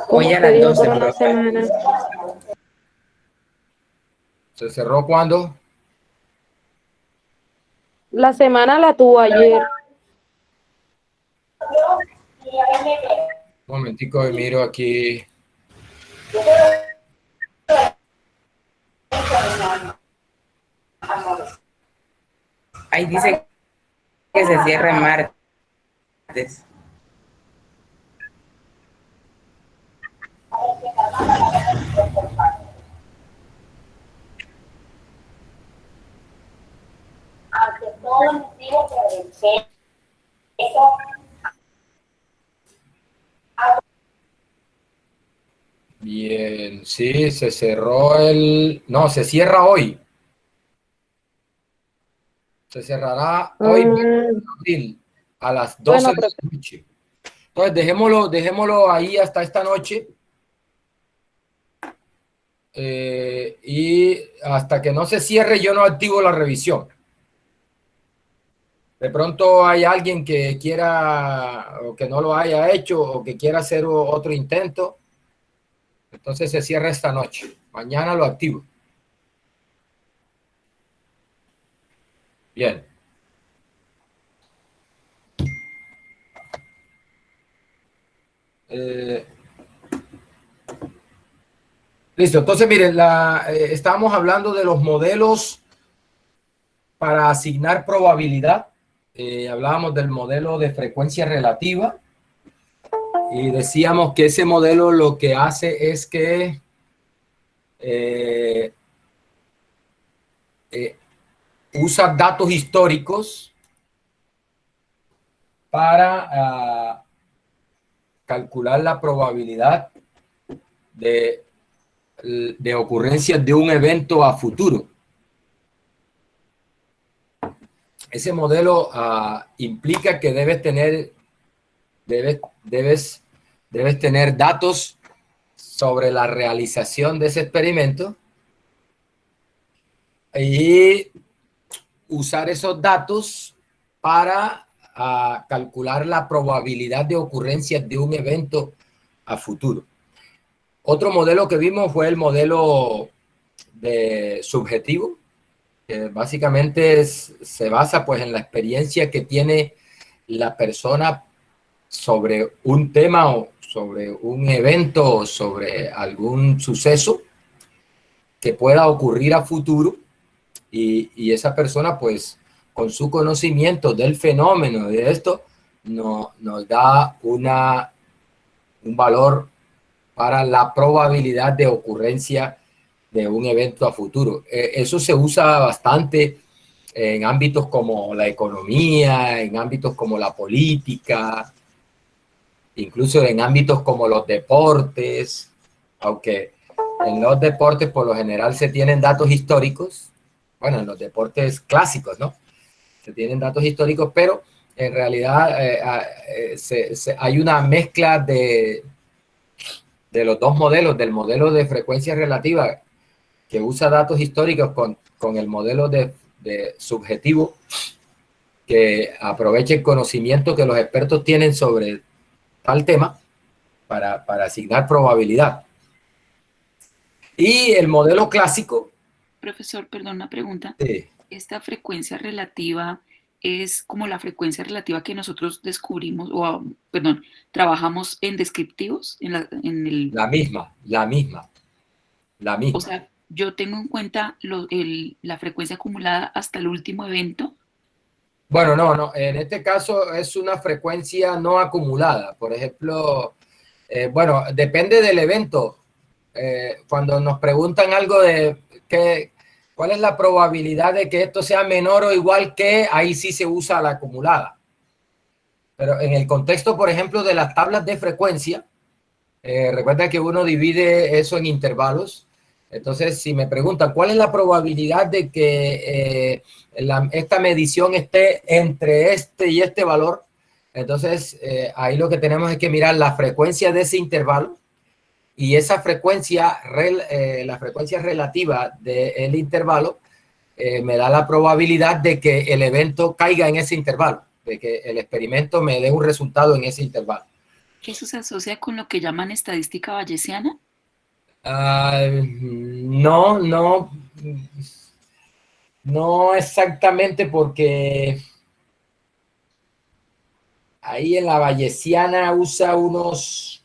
Como Hoy a usted las dijo, para 12, una profe. semana. ¿Se cerró cuándo? La semana la tuvo ayer. Un momentico, miro aquí. Ahí dice que se cierra el martes. Bien, sí, se cerró el... No, se cierra hoy. Se cerrará hoy, 20 Ah, de abril, a las 12 bueno, de la noche. Entonces, dejémoslo ahí hasta esta noche. Y hasta que no se cierre, yo no activo la revisión. De pronto hay alguien que quiera o que no lo haya hecho o que quiera hacer otro intento. Entonces se cierra esta noche. Mañana lo activo. Bien. Eh, listo. Entonces, miren, estábamos hablando de los modelos para asignar probabilidad. Hablábamos del modelo de frecuencia relativa y decíamos que ese modelo lo que hace es que eh, eh, usa datos históricos para calcular la probabilidad de, de ocurrencia de un evento a futuro. Ese modelo implica que debes tener datos sobre la realización de ese experimento y usar esos datos para calcular la probabilidad de ocurrencia de un evento a futuro. Otro modelo que vimos fue el modelo de subjetivo, que básicamente se basa pues en la experiencia que tiene la persona sobre un tema o sobre un evento o sobre algún suceso que pueda ocurrir a futuro y esa persona pues con su conocimiento del fenómeno de esto nos da un valor para la probabilidad de ocurrencia de un evento a futuro. Eso se usa bastante en ámbitos como la economía, en ámbitos como la política, incluso en ámbitos como los deportes, aunque en los deportes por lo general se tienen datos históricos, bueno, en los deportes clásicos, ¿no? Se tienen datos históricos, pero en realidad hay una mezcla de los dos modelos, del modelo de frecuencia relativa que usa datos históricos con el modelo de subjetivo que aprovecha el conocimiento que los expertos tienen sobre tal tema para asignar probabilidad. Y el modelo clásico. Profesor, perdón, una pregunta. Sí. ¿Esta frecuencia relativa es como la frecuencia relativa que nosotros descubrimos, o, perdón, trabajamos en descriptivos? La misma. O sea, yo tengo en cuenta la frecuencia acumulada hasta el último evento. Bueno, no. En este caso es una frecuencia no acumulada. Por ejemplo, bueno, depende del evento. Cuando nos preguntan algo de cuál es la probabilidad de que esto sea menor o igual que, ahí sí se usa la acumulada. Pero en el contexto, por ejemplo, de las tablas de frecuencia, recuerda que uno divide eso en intervalos. Entonces, si me preguntan cuál es la probabilidad de que esta medición esté entre este y este valor, entonces ahí lo que tenemos es que mirar la frecuencia de ese intervalo y esa frecuencia, la frecuencia relativa del intervalo, me da la probabilidad de que el evento caiga en ese intervalo, de que el experimento me dé un resultado en ese intervalo. ¿Eso se asocia con lo que llaman estadística bayesiana? No, no, no exactamente, porque ahí en la bayesiana usa unos,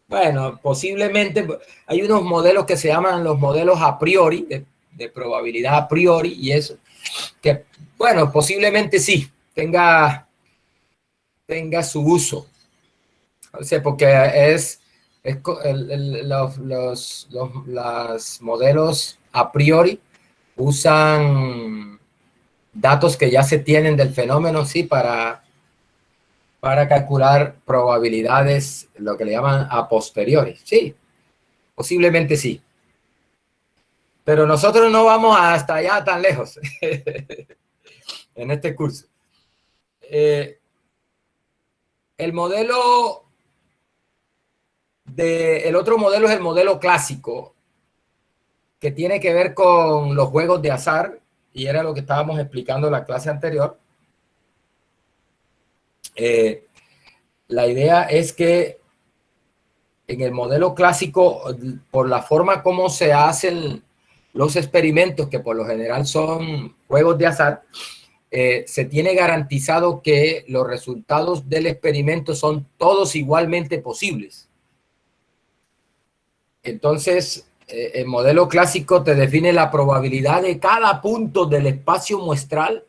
bueno, posiblemente hay unos modelos que se llaman los modelos a priori, de probabilidad a priori, y eso, que, bueno, posiblemente sí, tenga su uso. O sea, porque los modelos a priori usan datos que ya se tienen del fenómeno, sí, para calcular probabilidades, lo que le llaman a posteriori. Sí, posiblemente sí. Pero nosotros no vamos hasta allá tan lejos en este curso. El modelo el otro modelo es el modelo clásico, que tiene que ver con los juegos de azar, y era lo que estábamos explicando en la clase anterior. La idea es que en el modelo clásico, por la forma como se hacen los experimentos, que por lo general son juegos de azar, se tiene garantizado que los resultados del experimento son todos igualmente posibles. Entonces, el modelo clásico te define la probabilidad de cada punto del espacio muestral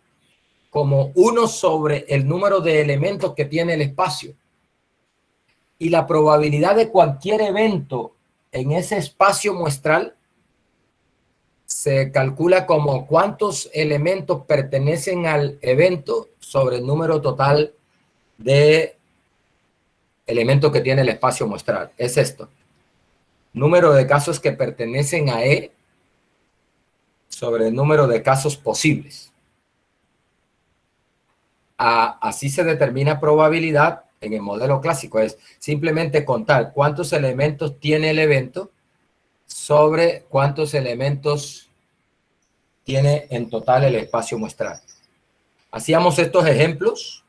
como 1 sobre el número de elementos que tiene el espacio. Y la probabilidad de cualquier evento en ese espacio muestral se calcula como cuántos elementos pertenecen al evento sobre el número total de elementos que tiene el espacio muestral. Es esto. Número de casos que pertenecen a E sobre el número de casos posibles. Así se determina probabilidad en el modelo clásico. Es simplemente contar cuántos elementos tiene el evento sobre cuántos elementos tiene en total el espacio muestral. Hacíamos estos ejemplos,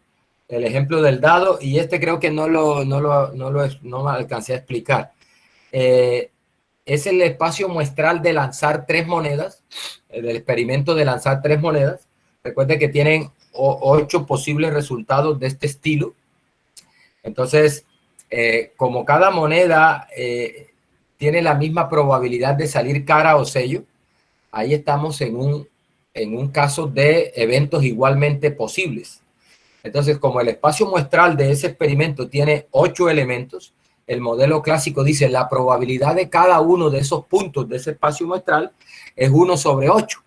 el ejemplo del dado, y este creo que no me alcancé a explicar. Es el espacio muestral de lanzar 3 monedas, del experimento de lanzar 3 monedas. Recuerden que tienen 8 posibles resultados de este estilo. Entonces, como cada moneda tiene la misma probabilidad de salir cara o sello, ahí estamos en un caso de eventos igualmente posibles. Entonces, como el espacio muestral de ese experimento tiene 8 elementos, el modelo clásico dice la probabilidad de cada uno de esos puntos de ese espacio muestral es 1 sobre 8.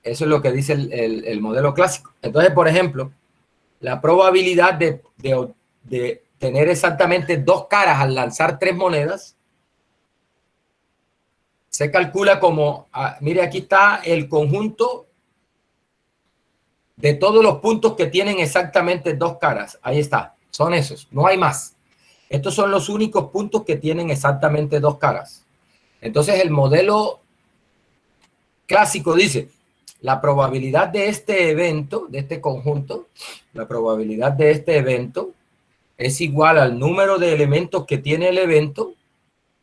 Eso es lo que dice el modelo clásico. Entonces, por ejemplo, la probabilidad de tener exactamente 2 caras al lanzar 3 monedas se calcula como, mire, aquí está el conjunto de todos los puntos que tienen exactamente 2 caras. Ahí está, son esos, no hay más. Estos son los únicos puntos que tienen exactamente 2 caras. Entonces el modelo clásico dice, la probabilidad de este evento, de este conjunto, la probabilidad de este evento es igual al número de elementos que tiene el evento,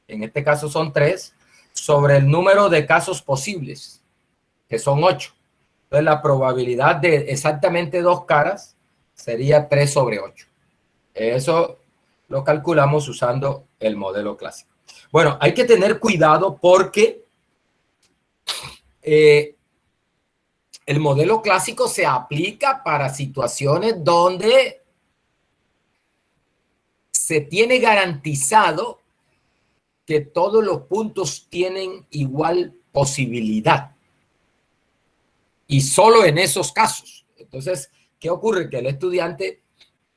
en este caso son 3, sobre el número de casos posibles, que son 8. Entonces la probabilidad de exactamente 2 caras sería 3 sobre 8. Eso lo calculamos usando el modelo clásico. Bueno, hay que tener cuidado porque el modelo clásico se aplica para situaciones donde se tiene garantizado que todos los puntos tienen igual posibilidad. Y solo en esos casos. Entonces, ¿qué ocurre? Que el estudiante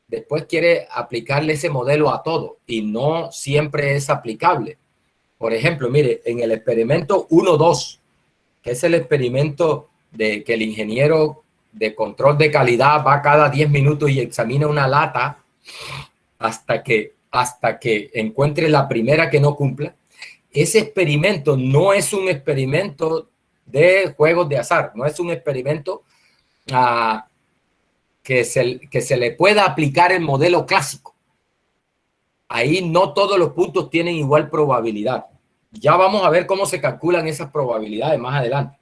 después quiere aplicarle ese modelo a todo y no siempre es aplicable. Por ejemplo, mire, en el experimento 1-2, que es el experimento de que el ingeniero de control de calidad va cada 10 minutos y examina una lata hasta que encuentre la primera que no cumpla. Ese experimento no es un experimento de juegos de azar, no es un experimento que se le pueda aplicar el modelo clásico. ahí no todos los puntos tienen igual probabilidad. Ya vamos a ver cómo se calculan esas probabilidades más adelante.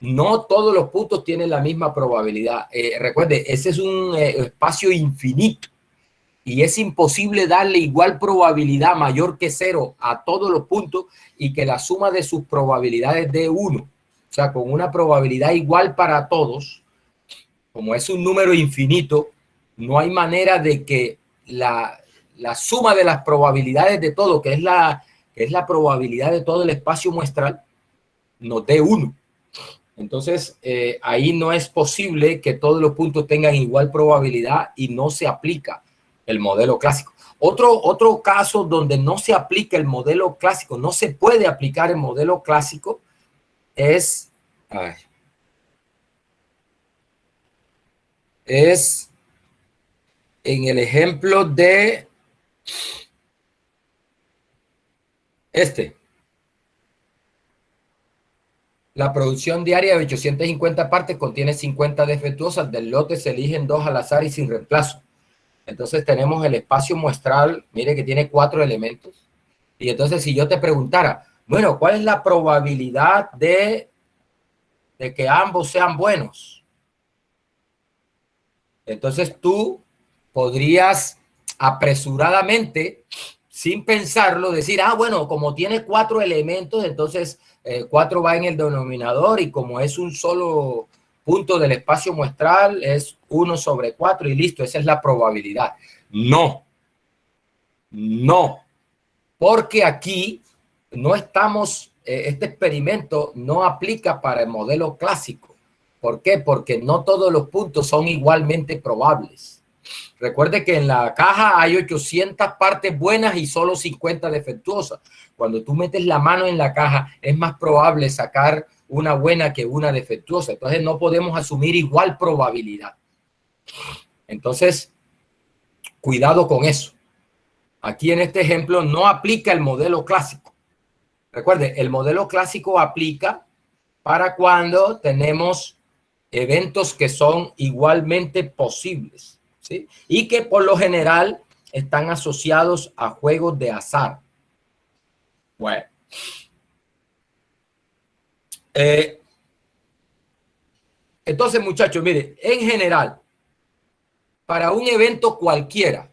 No todos los puntos tienen la misma probabilidad. Recuerde, ese es un espacio infinito y es imposible darle igual probabilidad mayor que 0 a todos los puntos y que la suma de sus probabilidades dé 1. O sea, con una probabilidad igual para todos, como es un número infinito, no hay manera de que la suma de las probabilidades de todo, que es la probabilidad de todo el espacio muestral, nos dé 1. Entonces, ahí no es posible que todos los puntos tengan igual probabilidad y no se aplica el modelo clásico. Otro caso donde no se aplica el modelo clásico, no se puede aplicar el modelo clásico, es en el ejemplo de La producción diaria de 850 partes contiene 50 defectuosas. Del lote se eligen 2 al azar y sin reemplazo. Entonces tenemos el espacio muestral, mire que tiene 4 elementos. Y entonces si yo te preguntara, bueno, ¿cuál es la probabilidad de que ambos sean buenos? Entonces tú podrías apresuradamente, sin pensarlo, decir, bueno, como tiene 4 elementos, entonces 4 va en el denominador y como es un solo punto del espacio muestral, es 1 sobre 4 y listo, esa es la probabilidad. No, porque aquí no estamos, este experimento no aplica para el modelo clásico. ¿Por qué? Porque no todos los puntos son igualmente probables. Recuerde que en la caja hay 800 partes buenas y solo 50 defectuosas. Cuando tú metes la mano en la caja, es más probable sacar una buena que una defectuosa. Entonces no podemos asumir igual probabilidad. Entonces, cuidado con eso. Aquí en este ejemplo no aplica el modelo clásico. Recuerde, el modelo clásico aplica para cuando tenemos eventos que son igualmente posibles, ¿sí? Y que por lo general están asociados a juegos de azar. Bueno. Entonces, muchachos, mire, en general, para un evento cualquiera,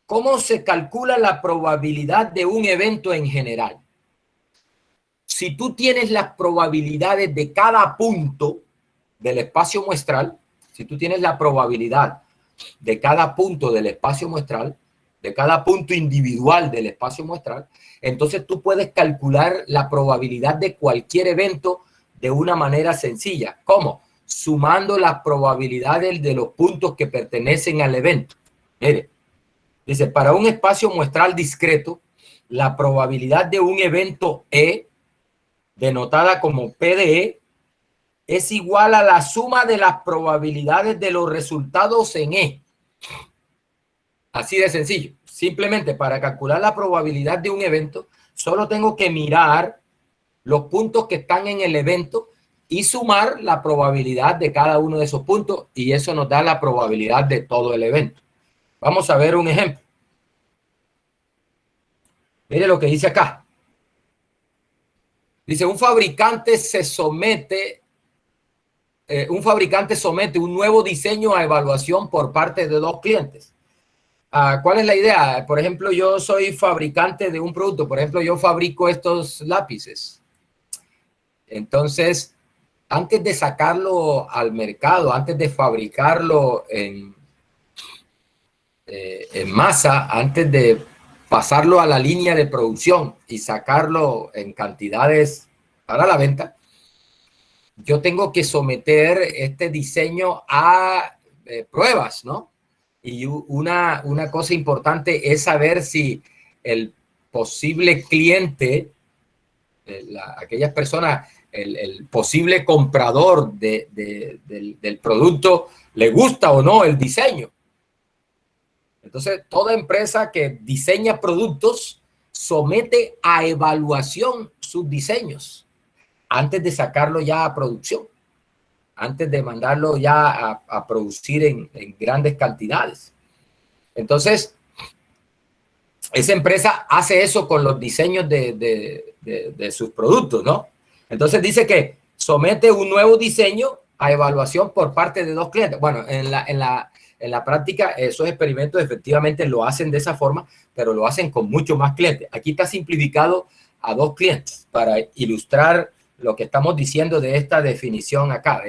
¿cómo se calcula la probabilidad de un evento en general? Si tú tienes las probabilidades de cada punto del espacio muestral, si tú tienes la probabilidad de cada punto del espacio muestral, de cada punto individual del espacio muestral, entonces tú puedes calcular la probabilidad de cualquier evento de una manera sencilla. ¿Cómo? Sumando las probabilidades de los puntos que pertenecen al evento. Mire, dice, para un espacio muestral discreto, la probabilidad de un evento E, denotada como P de E, es igual a la suma de las probabilidades de los resultados en E. Así de sencillo. Simplemente para calcular la probabilidad de un evento, solo tengo que mirar los puntos que están en el evento y sumar la probabilidad de cada uno de esos puntos y eso nos da la probabilidad de todo el evento. Vamos a ver un ejemplo. Mire lo que dice acá. Dice, un fabricante somete un nuevo diseño a evaluación por parte de 2 clientes. ¿Cuál es la idea? Por ejemplo, yo soy fabricante de un producto. Por ejemplo, yo fabrico estos lápices. Entonces, antes de sacarlo al mercado, antes de fabricarlo en masa, antes de pasarlo a la línea de producción y sacarlo en cantidades para la venta, yo tengo que someter este diseño a pruebas, ¿no? Y una cosa importante es saber si el posible cliente, aquellas personas, el posible comprador del producto, le gusta o no el diseño. Entonces, toda empresa que diseña productos somete a evaluación sus diseños antes de sacarlo ya a producción, antes de mandarlo ya a producir en grandes cantidades. Entonces, esa empresa hace eso con los diseños de sus productos, ¿no? Entonces dice que somete un nuevo diseño a evaluación por parte de 2 clientes. Bueno, en la práctica esos experimentos efectivamente lo hacen de esa forma, pero lo hacen con mucho más clientes. Aquí está simplificado a 2 clientes para ilustrar lo que estamos diciendo de esta definición acá,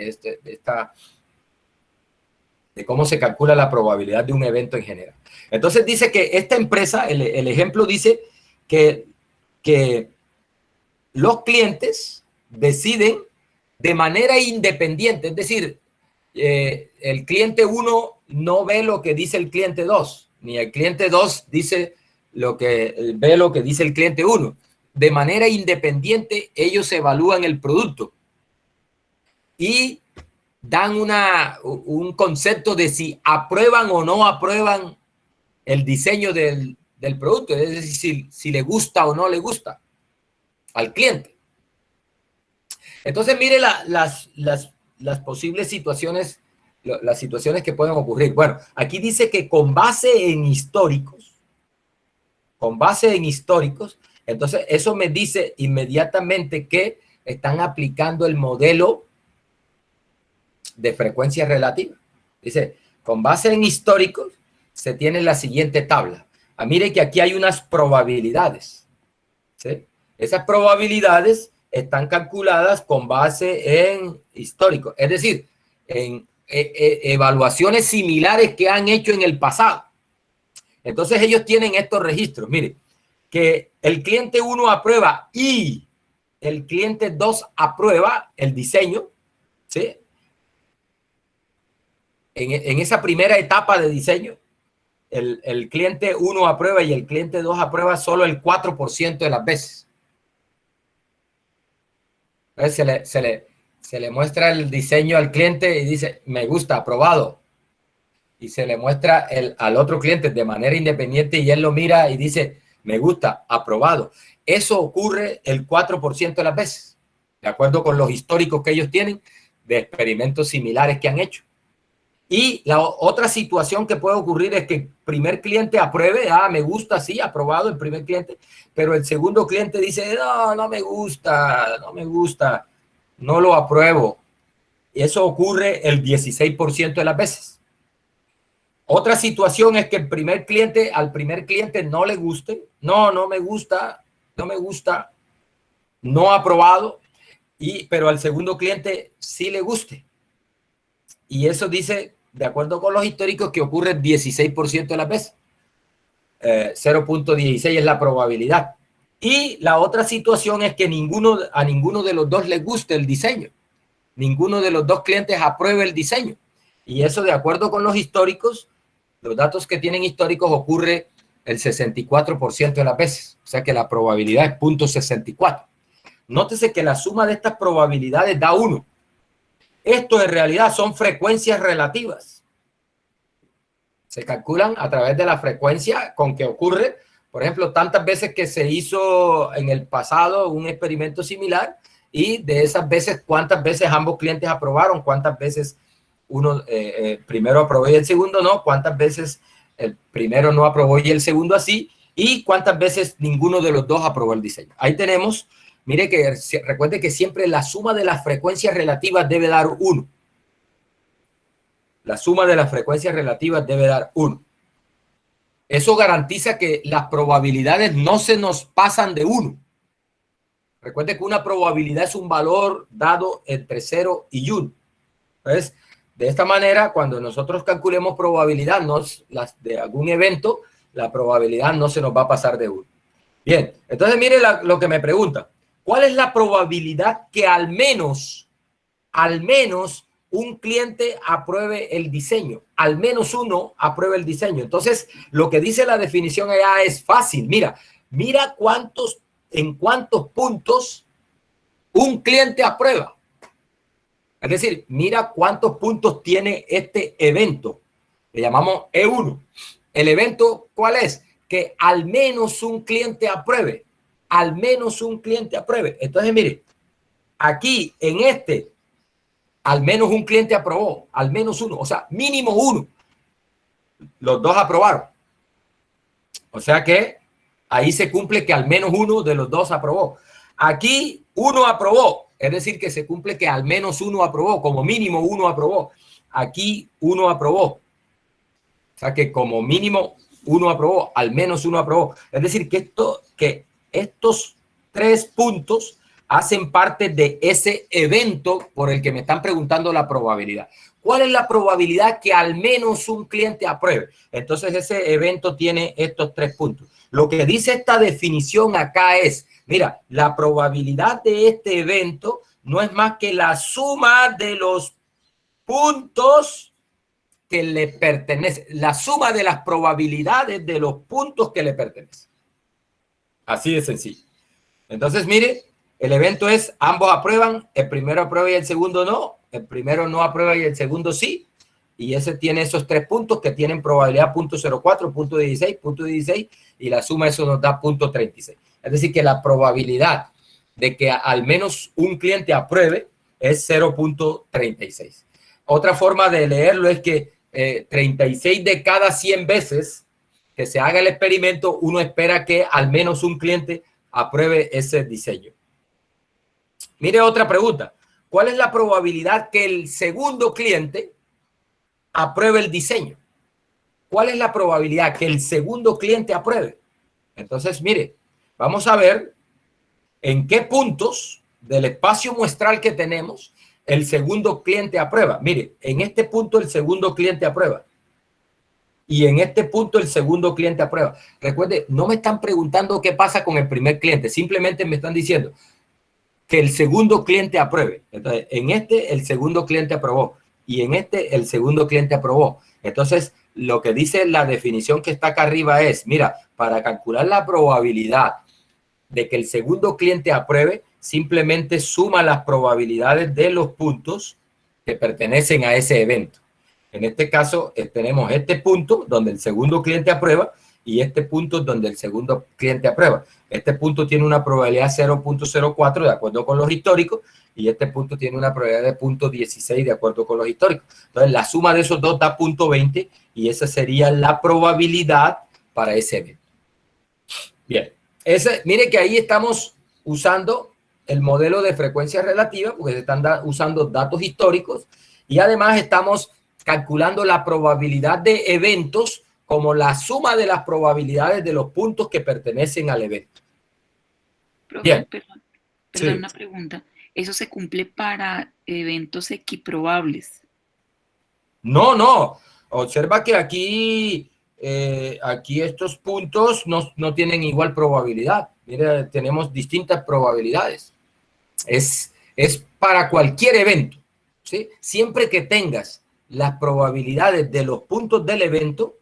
de cómo se calcula la probabilidad de un evento en general. Entonces dice que esta empresa, el ejemplo dice que los clientes deciden de manera independiente, es decir, el cliente 1 no ve lo que dice el cliente 2, ni el cliente 2 ve lo que dice el cliente 1. De manera independiente, ellos evalúan el producto y dan un concepto de si aprueban o no aprueban el diseño del producto, es decir, si le gusta o no le gusta al cliente. Entonces, mire las posibles situaciones, las situaciones que pueden ocurrir. Bueno, aquí dice que con base en históricos, entonces eso me dice inmediatamente que están aplicando el modelo de frecuencia relativa. Dice, con base en históricos, se tiene la siguiente tabla. Mire que aquí hay unas probabilidades, ¿sí? Esas probabilidades están calculadas con base en históricos, es decir, en evaluaciones similares que han hecho en el pasado. Entonces ellos tienen estos registros. Mire, que el cliente 1 aprueba y el cliente 2 aprueba el diseño, ¿sí? En esa primera etapa de diseño, el cliente 1 aprueba y el cliente 2 aprueba solo el 4% de las veces. Se le muestra el diseño al cliente y dice, me gusta, aprobado. Y se le muestra al otro cliente de manera independiente y él lo mira y dice, me gusta, aprobado. Eso ocurre el 4% de las veces, de acuerdo con los históricos que ellos tienen de experimentos similares que han hecho. Y la otra situación que puede ocurrir es que el primer cliente apruebe, me gusta, sí, aprobado el primer cliente, pero el segundo cliente dice, no me gusta, no lo apruebo. Y eso ocurre el 16% de las veces. Otra situación es que al primer cliente no le guste, no me gusta, no aprobado, pero al segundo cliente sí le guste. Y eso dice, de acuerdo con los históricos, que ocurre el 16% de las veces. 0.16 es la probabilidad. Y la otra situación es que a ninguno de los dos le guste el diseño. Ninguno de los dos clientes apruebe el diseño. Y eso, de acuerdo con los históricos, los datos que tienen históricos, ocurre el 64% de las veces. O sea que la probabilidad es 0.64. Nótese que la suma de estas probabilidades da 1. Esto en realidad son frecuencias relativas. Se calculan a través de la frecuencia con que ocurre, por ejemplo, tantas veces que se hizo en el pasado un experimento similar y de esas veces, cuántas veces ambos clientes aprobaron, cuántas veces uno primero aprobó y el segundo no, cuántas veces el primero no aprobó y el segundo así, y cuántas veces ninguno de los dos aprobó el diseño. Ahí tenemos. Mire que recuerde que siempre la suma de las frecuencias relativas debe dar 1. La suma de las frecuencias relativas debe dar 1. Eso garantiza que las probabilidades no se nos pasan de 1. Recuerde que una probabilidad es un valor dado entre 0 y 1. Entonces, de esta manera, cuando nosotros calculemos probabilidad de algún evento, la probabilidad no se nos va a pasar de 1. Bien, entonces mire lo que me pregunta. ¿Cuál es la probabilidad que al menos un cliente apruebe el diseño? Al menos uno apruebe el diseño. Entonces, lo que dice la definición allá es fácil. Mira en cuántos puntos un cliente aprueba. Es decir, mira cuántos puntos tiene este evento. Le llamamos E1. ¿El evento cuál es? Que al menos un cliente apruebe. Al menos un cliente apruebe. Entonces, mire, aquí en al menos un cliente aprobó, al menos uno, o sea, mínimo uno. Los dos aprobaron. O sea que ahí se cumple que al menos uno de los dos aprobó. Aquí uno aprobó, es decir, que se cumple que al menos uno aprobó, como mínimo uno aprobó. Aquí uno aprobó. O sea que como mínimo uno aprobó, al menos uno aprobó. Es decir, que estos 3 puntos hacen parte de ese evento por el que me están preguntando la probabilidad. ¿Cuál es la probabilidad que al menos un cliente apruebe? Entonces ese evento tiene estos 3 puntos. Lo que dice esta definición acá es, mira, la probabilidad de este evento no es más que la suma de los puntos que le pertenecen, la suma de las probabilidades de los puntos que le pertenecen. Así de sencillo. Entonces, mire, el evento es ambos aprueban, el primero aprueba y el segundo no, el primero no aprueba y el segundo sí, y ese tiene esos 3 puntos que tienen probabilidad .04, .16, y la suma de eso nos da .36. Es decir, que la probabilidad de que al menos un cliente apruebe es 0.36. Otra forma de leerlo es que 36 de cada 100 veces que se haga el experimento, uno espera que al menos un cliente apruebe ese diseño. Mire otra pregunta. ¿Cuál es la probabilidad que el segundo cliente apruebe el diseño? ¿Cuál es la probabilidad que el segundo cliente apruebe? Entonces, mire, vamos a ver en qué puntos del espacio muestral que tenemos el segundo cliente aprueba. Mire, en este punto el segundo cliente aprueba. Y en este punto el segundo cliente aprueba. Recuerde, no me están preguntando qué pasa con el primer cliente. Simplemente me están diciendo que el segundo cliente apruebe. Entonces, en este el segundo cliente aprobó. Y en este el segundo cliente aprobó. Entonces, lo que dice la definición que está acá arriba es, mira, para calcular la probabilidad de que el segundo cliente apruebe, simplemente suma las probabilidades de los puntos que pertenecen a ese evento. En este caso, tenemos este punto donde el segundo cliente aprueba y este punto donde el segundo cliente aprueba. Este punto tiene una probabilidad 0.04 de acuerdo con los históricos y este punto tiene una probabilidad de 0.16 de acuerdo con los históricos. Entonces, la suma de esos dos da 0.20 y esa sería la probabilidad para ese evento. Bien, mire que ahí estamos usando el modelo de frecuencia relativa porque se están usando datos históricos y además estamos calculando la probabilidad de eventos como la suma de las probabilidades de los puntos que pertenecen al evento. Bien. Perdón, sí. Una pregunta. ¿Eso se cumple para eventos equiprobables? No. Observa que aquí estos puntos no tienen igual probabilidad. Mira, tenemos distintas probabilidades. Es para cualquier evento, ¿sí? Siempre que tengas las probabilidades de los puntos del evento,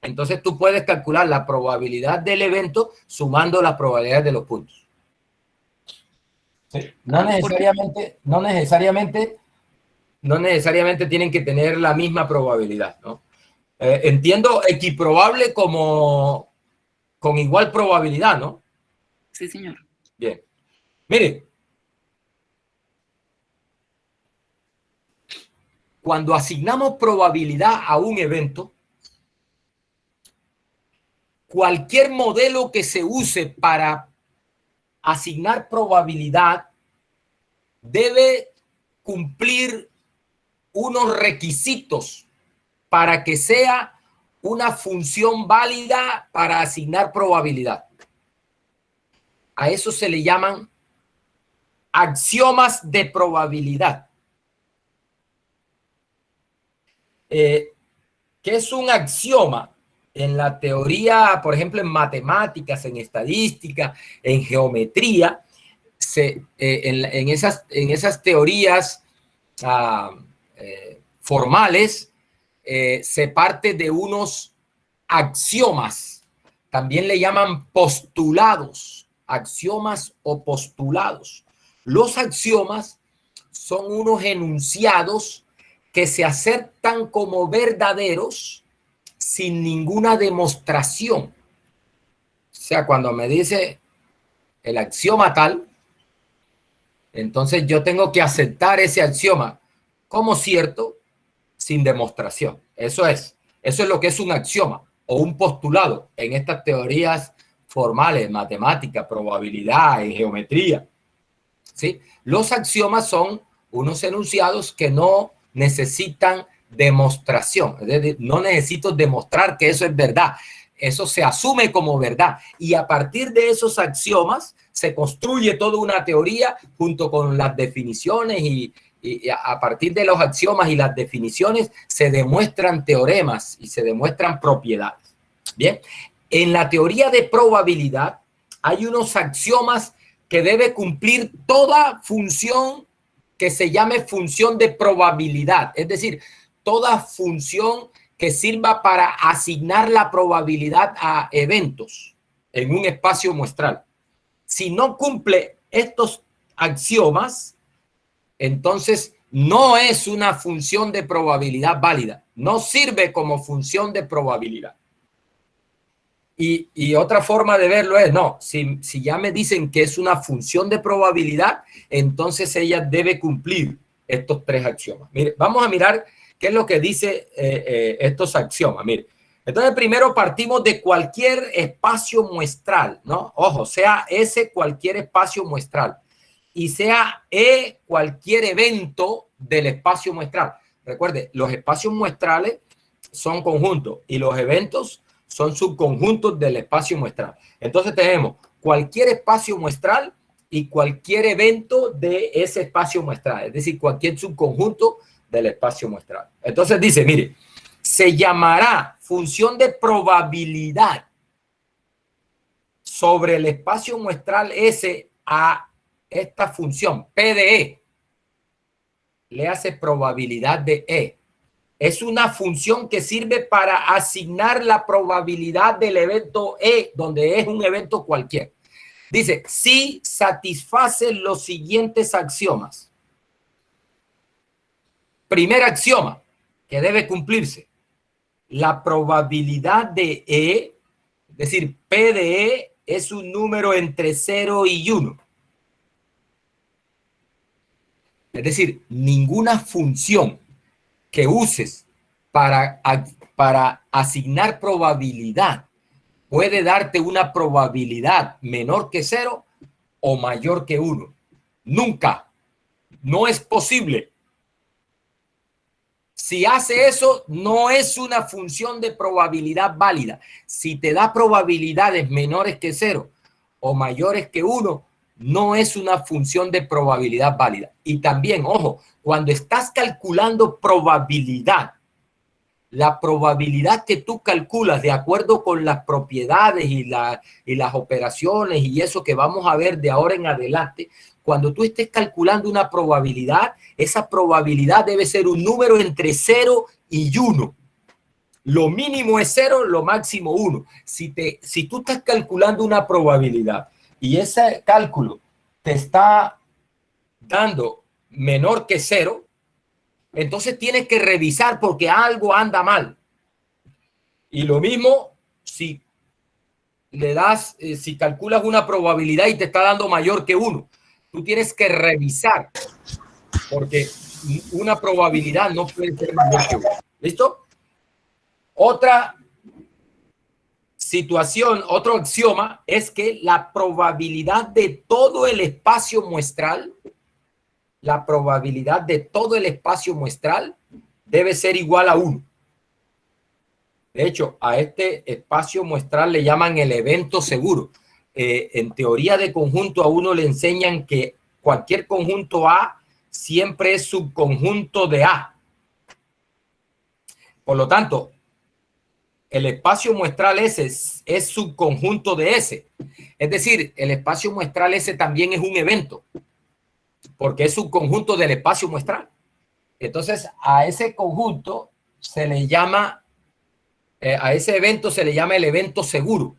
entonces tú puedes calcular la probabilidad del evento sumando las probabilidades de los puntos. ¿Sí? No necesariamente tienen que tener la misma probabilidad, ¿no? Entiendo equiprobable como con igual probabilidad, ¿no? Sí, señor. Bien. Mire, cuando asignamos probabilidad a un evento, cualquier modelo que se use para asignar probabilidad debe cumplir unos requisitos para que sea una función válida para asignar probabilidad. A eso se le llaman axiomas de probabilidad. ¿Qué es un axioma? En la teoría, por ejemplo, en matemáticas, en estadística, en geometría, en esas teorías formales, se parte de unos axiomas. También le llaman postulados, axiomas o postulados. Los axiomas son unos enunciados que se aceptan como verdaderos sin ninguna demostración. O sea, cuando me dice el axioma tal, entonces yo tengo que aceptar ese axioma como cierto sin demostración. Eso es lo que es un axioma o un postulado en estas teorías formales, matemática, probabilidad, en geometría. ¿Sí? Los axiomas son unos enunciados que no necesitan demostración. Es decir, no necesito demostrar que eso es verdad. Eso se asume como verdad. Y a partir de esos axiomas se construye toda una teoría junto con las definiciones y a partir de los axiomas y las definiciones se demuestran teoremas y se demuestran propiedades. Bien, en la teoría de probabilidad hay unos axiomas que debe cumplir toda función que se llame función de probabilidad, es decir, toda función que sirva para asignar la probabilidad a eventos en un espacio muestral. Si no cumple estos axiomas, entonces no es una función de probabilidad válida, no sirve como función de probabilidad. Y otra forma de verlo es, no, si ya me dicen que es una función de probabilidad, entonces ella debe cumplir estos tres axiomas. Mire, vamos a mirar qué es lo que dice estos axiomas. Mire, entonces primero partimos de cualquier espacio muestral, ¿no? Ojo, sea S cualquier espacio muestral y sea E cualquier evento del espacio muestral. Recuerde, los espacios muestrales son conjuntos y los eventos son subconjuntos del espacio muestral. Entonces tenemos cualquier espacio muestral y cualquier evento de ese espacio muestral, es decir, cualquier subconjunto del espacio muestral. Entonces dice, mire, se llamará función de probabilidad sobre el espacio muestral S a esta función P de E. Le hace probabilidad de E. Es una función que sirve para asignar la probabilidad del evento E, donde es un evento cualquiera. Dice, si satisface los siguientes axiomas. Primer axioma que debe cumplirse. La probabilidad de E, es decir, P de E, es un número entre 0 y 1. Es decir, ninguna función que uses para asignar probabilidad puede darte una probabilidad menor que 0 o mayor que 1. Nunca. No es posible. Si hace eso, no es una función de probabilidad válida. Si te da probabilidades menores que 0 o mayores que 1, no es una función de probabilidad válida. Y también, ojo, cuando estás calculando probabilidad, la probabilidad que tú calculas de acuerdo con las propiedades y las operaciones y eso que vamos a ver de ahora en adelante, cuando tú estés calculando una probabilidad, esa probabilidad debe ser un número entre 0 y 1. Lo mínimo es 0, lo máximo 1. Si tú estás calculando una probabilidad y ese cálculo te está dando menor que 0, entonces tienes que revisar porque algo anda mal. Y lo mismo si le das, si calculas una probabilidad y te está dando mayor que 1, tú tienes que revisar porque una probabilidad no puede ser mayor que 1. ¿Listo? Otra situación, otro axioma es que la probabilidad de todo el espacio muestral, debe ser igual a 1. De hecho, a este espacio muestral le llaman el evento seguro. En teoría de conjunto a uno le enseñan que cualquier conjunto A siempre es subconjunto de A. Por lo tanto, el espacio muestral S es subconjunto de S. Es decir, el espacio muestral S también es un evento, porque es subconjunto del espacio muestral. Entonces, a ese conjunto se le llama, a ese evento se le llama el evento seguro.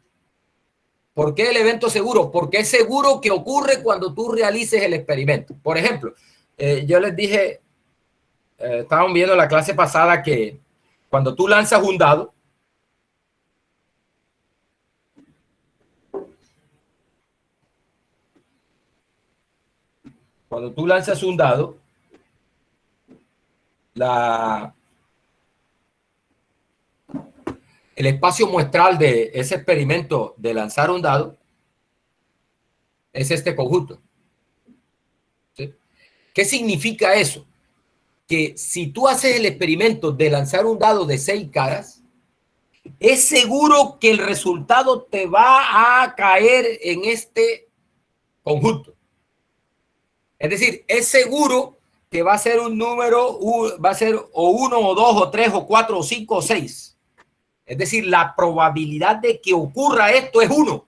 ¿Por qué el evento seguro? Porque es seguro que ocurre cuando tú realices el experimento. Por ejemplo, yo les dije, estaban viendo la clase pasada que cuando tú lanzas un dado, el espacio muestral de ese experimento de lanzar un dado es este conjunto. ¿Sí? ¿Qué significa eso? Que si tú haces el experimento de lanzar un dado de 6 caras, es seguro que el resultado te va a caer en este conjunto. Es decir, es seguro que va a ser un número, va a ser o 1 o 2 o 3 o 4 o 5 o 6. Es decir, la probabilidad de que ocurra esto es 1.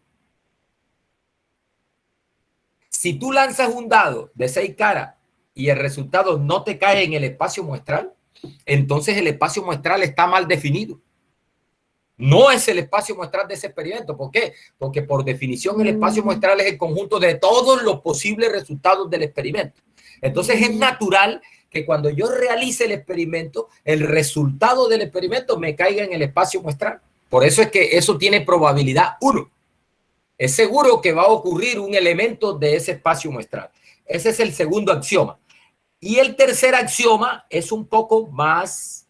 Si tú lanzas un dado de 6 caras y el resultado no te cae en el espacio muestral, entonces el espacio muestral está mal definido. No es el espacio muestral de ese experimento. ¿Por qué? Porque por definición el espacio muestral es el conjunto de todos los posibles resultados del experimento. Entonces es natural que cuando yo realice el experimento, el resultado del experimento me caiga en el espacio muestral. Por eso es que eso tiene probabilidad 1. Es seguro que va a ocurrir un elemento de ese espacio muestral. Ese es el segundo axioma. Y el tercer axioma es un poco más...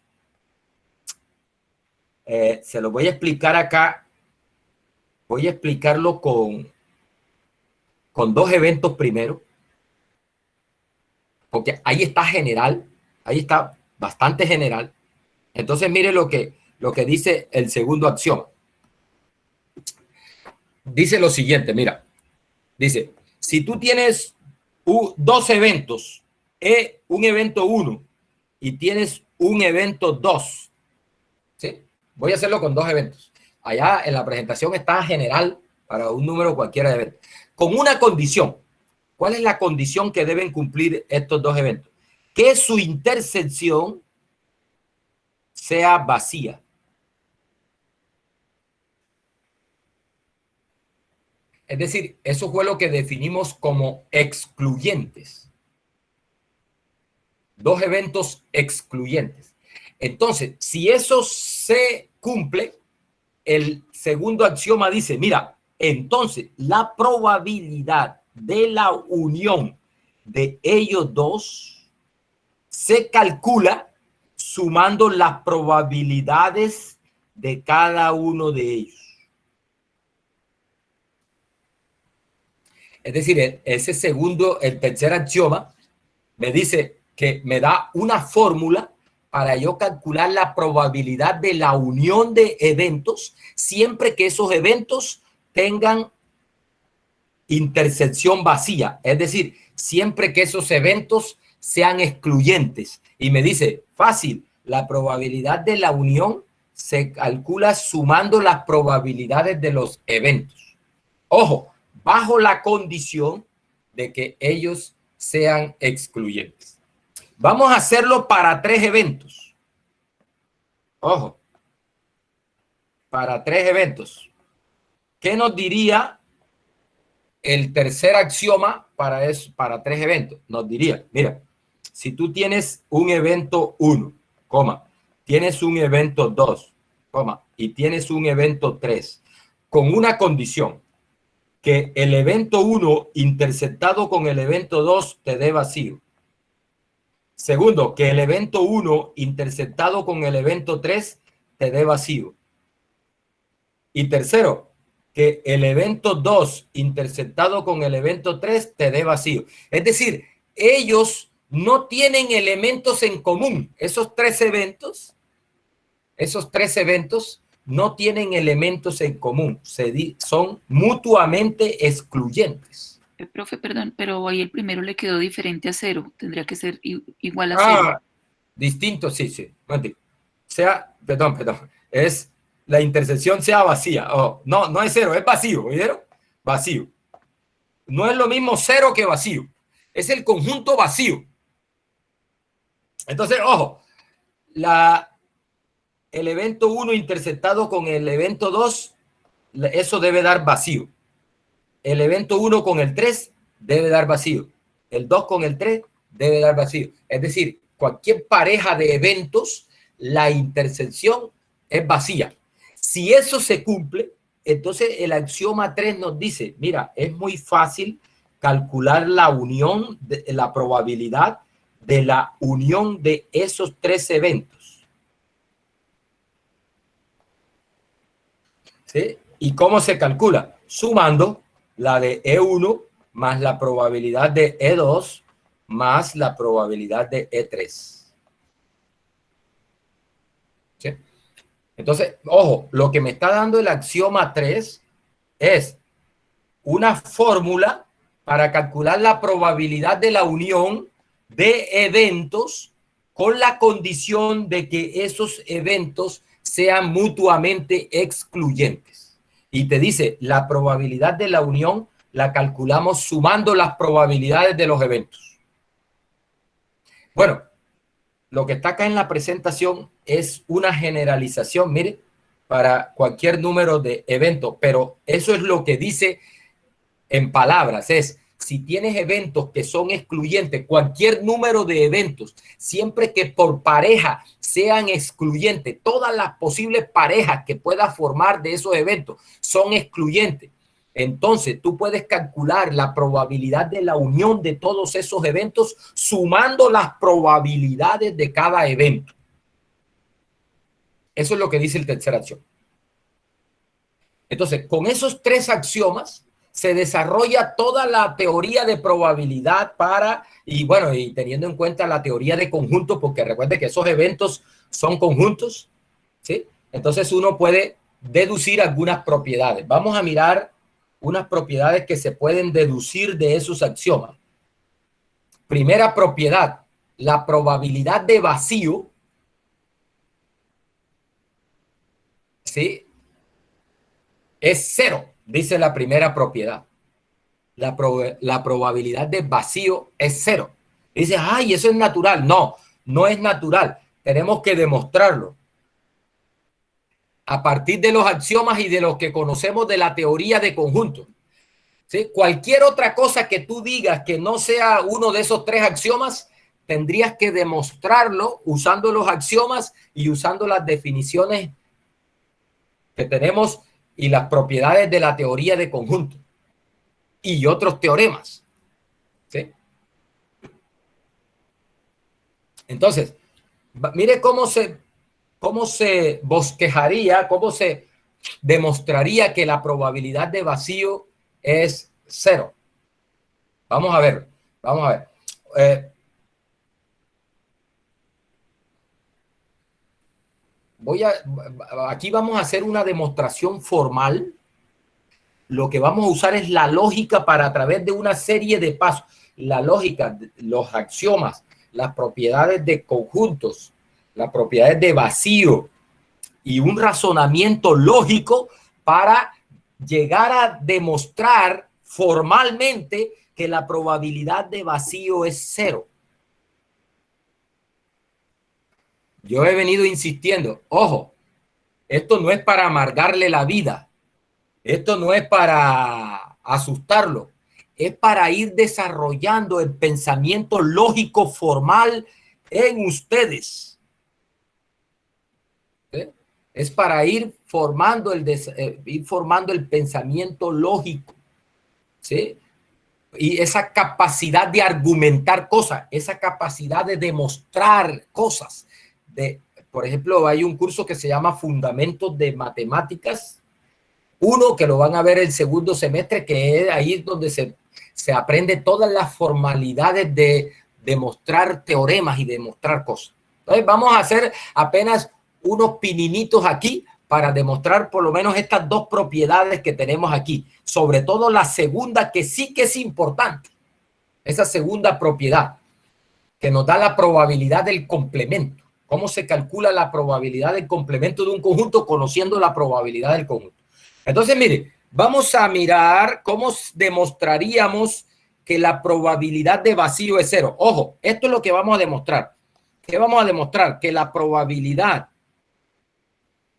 se lo voy a explicar acá. Voy a explicarlo con 2 eventos primero. Porque ahí está general. Ahí está bastante general. Entonces mire lo que dice el segundo axioma. Dice lo siguiente, mira. Dice, si tú tienes 2 eventos, un evento 1 y tienes un evento 2, ¿sí? Voy a hacerlo con 2 eventos. Allá en la presentación está general para un número cualquiera de eventos. Con una condición. ¿Cuál es la condición que deben cumplir estos 2 eventos? Que su intersección sea vacía. Es decir, eso fue lo que definimos como excluyentes. 2 eventos excluyentes. Entonces, si eso se cumple, el segundo axioma dice, mira, entonces la probabilidad de la unión de ellos 2 se calcula sumando las probabilidades de cada uno de ellos. Es decir, el tercer axioma me dice que me da una fórmula para yo calcular la probabilidad de la unión de eventos siempre que esos eventos tengan intersección vacía. Es decir, siempre que esos eventos sean excluyentes. Y me dice, fácil, la probabilidad de la unión se calcula sumando las probabilidades de los eventos. Ojo, bajo la condición de que ellos sean excluyentes. Vamos a hacerlo para 3 eventos. Ojo, para 3 eventos. ¿Qué nos diría el tercer axioma para 3 eventos? Nos diría, mira, si tú tienes un evento 1, tienes un evento 2, y tienes un evento 3, con una condición, que el evento 1 interceptado con el evento 2 te dé vacío. Segundo, que el evento 1 interceptado con el evento 3 te dé vacío. Y tercero, que el evento 2 interceptado con el evento 3 te dé vacío. Es decir, ellos no tienen elementos en común. Esos tres eventos no tienen elementos en común. Son mutuamente excluyentes. Profe, perdón, pero ahí el primero le quedó diferente a 0. Tendría que ser igual a 0. Distinto, sí. Perdón. Es la intersección sea vacía. No es 0, es vacío. ¿Oyeron? Vacío. No es lo mismo 0 que vacío. Es el conjunto vacío. Entonces, ojo, el evento 1 interceptado con el evento 2, eso debe dar vacío. El evento 1 con el 3 debe dar vacío. El 2 con el 3 debe dar vacío. Es decir, cualquier pareja de eventos, la intersección es vacía. Si eso se cumple, entonces el axioma 3 nos dice, mira, es muy fácil calcular la unión, la probabilidad de la unión de esos 3 eventos. ¿sí? ¿Y cómo se calcula? Sumando la de E1 más la probabilidad de E2 más la probabilidad de E3. ¿Sí? Entonces, ojo, lo que me está dando el axioma 3 es una fórmula para calcular la probabilidad de la unión de eventos con la condición de que esos eventos sean mutuamente excluyentes. Y te dice, la probabilidad de la unión la calculamos sumando las probabilidades de los eventos. Bueno, lo que está acá en la presentación es una generalización, mire, para cualquier número de eventos, pero eso es lo que dice en palabras, es si tienes eventos que son excluyentes, cualquier número de eventos, siempre que por pareja sean excluyentes, todas las posibles parejas que puedas formar de esos eventos son excluyentes. Entonces, tú puedes calcular la probabilidad de la unión de todos esos eventos sumando las probabilidades de cada evento. Eso es lo que dice el tercer axioma. Entonces, con esos tres axiomas se desarrolla toda la teoría de probabilidad y bueno, y teniendo en cuenta la teoría de conjuntos, porque recuerde que esos eventos son conjuntos, ¿sí? Entonces uno puede deducir algunas propiedades. Vamos a mirar unas propiedades que se pueden deducir de esos axiomas. Primera propiedad, la probabilidad de vacío, ¿sí? Es cero, dice la primera propiedad. La probabilidad de vacío es cero. Dice, ay, eso es natural. No, no es natural. Tenemos que demostrarlo. A partir de los axiomas y de los que conocemos de la teoría de conjuntos. ¿Sí? Cualquier otra cosa que tú digas que no sea uno de esos tres axiomas, tendrías que demostrarlo usando los axiomas y usando las definiciones que tenemos y las propiedades de la teoría de conjuntos y otros teoremas. ¿Sí? Entonces, mire cómo se bosquejaría, cómo se demostraría que la probabilidad de vacío es cero. Vamos a ver, vamos a ver. Aquí vamos a hacer una demostración formal. Lo que vamos a usar es la lógica para a través de una serie de pasos. La lógica, los axiomas, las propiedades de conjuntos, las propiedades de vacío y un razonamiento lógico para llegar a demostrar formalmente que la probabilidad de vacío es cero. Yo he venido insistiendo, ojo, esto no es para amargarle la vida. Esto no es para asustarlo, es para ir desarrollando el pensamiento lógico formal en ustedes. ¿Sí? Es para ir formando el pensamiento lógico. ¿Sí? Y esa capacidad de argumentar cosas, esa capacidad de demostrar cosas. Por ejemplo, hay un curso que se llama Fundamentos de Matemáticas. Uno que lo van a ver el segundo semestre, que es ahí donde se aprende todas las formalidades de demostrar teoremas y demostrar cosas. Entonces vamos a hacer apenas unos pininitos aquí para demostrar por lo menos estas dos propiedades que tenemos aquí. Sobre todo la segunda, que sí que es importante. Esa segunda propiedad que nos da la probabilidad del complemento. ¿Cómo se calcula la probabilidad del complemento de un conjunto conociendo la probabilidad del conjunto? Entonces, mire, vamos a mirar cómo demostraríamos que la probabilidad de vacío es cero. Ojo, esto es lo que vamos a demostrar. ¿Qué vamos a demostrar? Que la probabilidad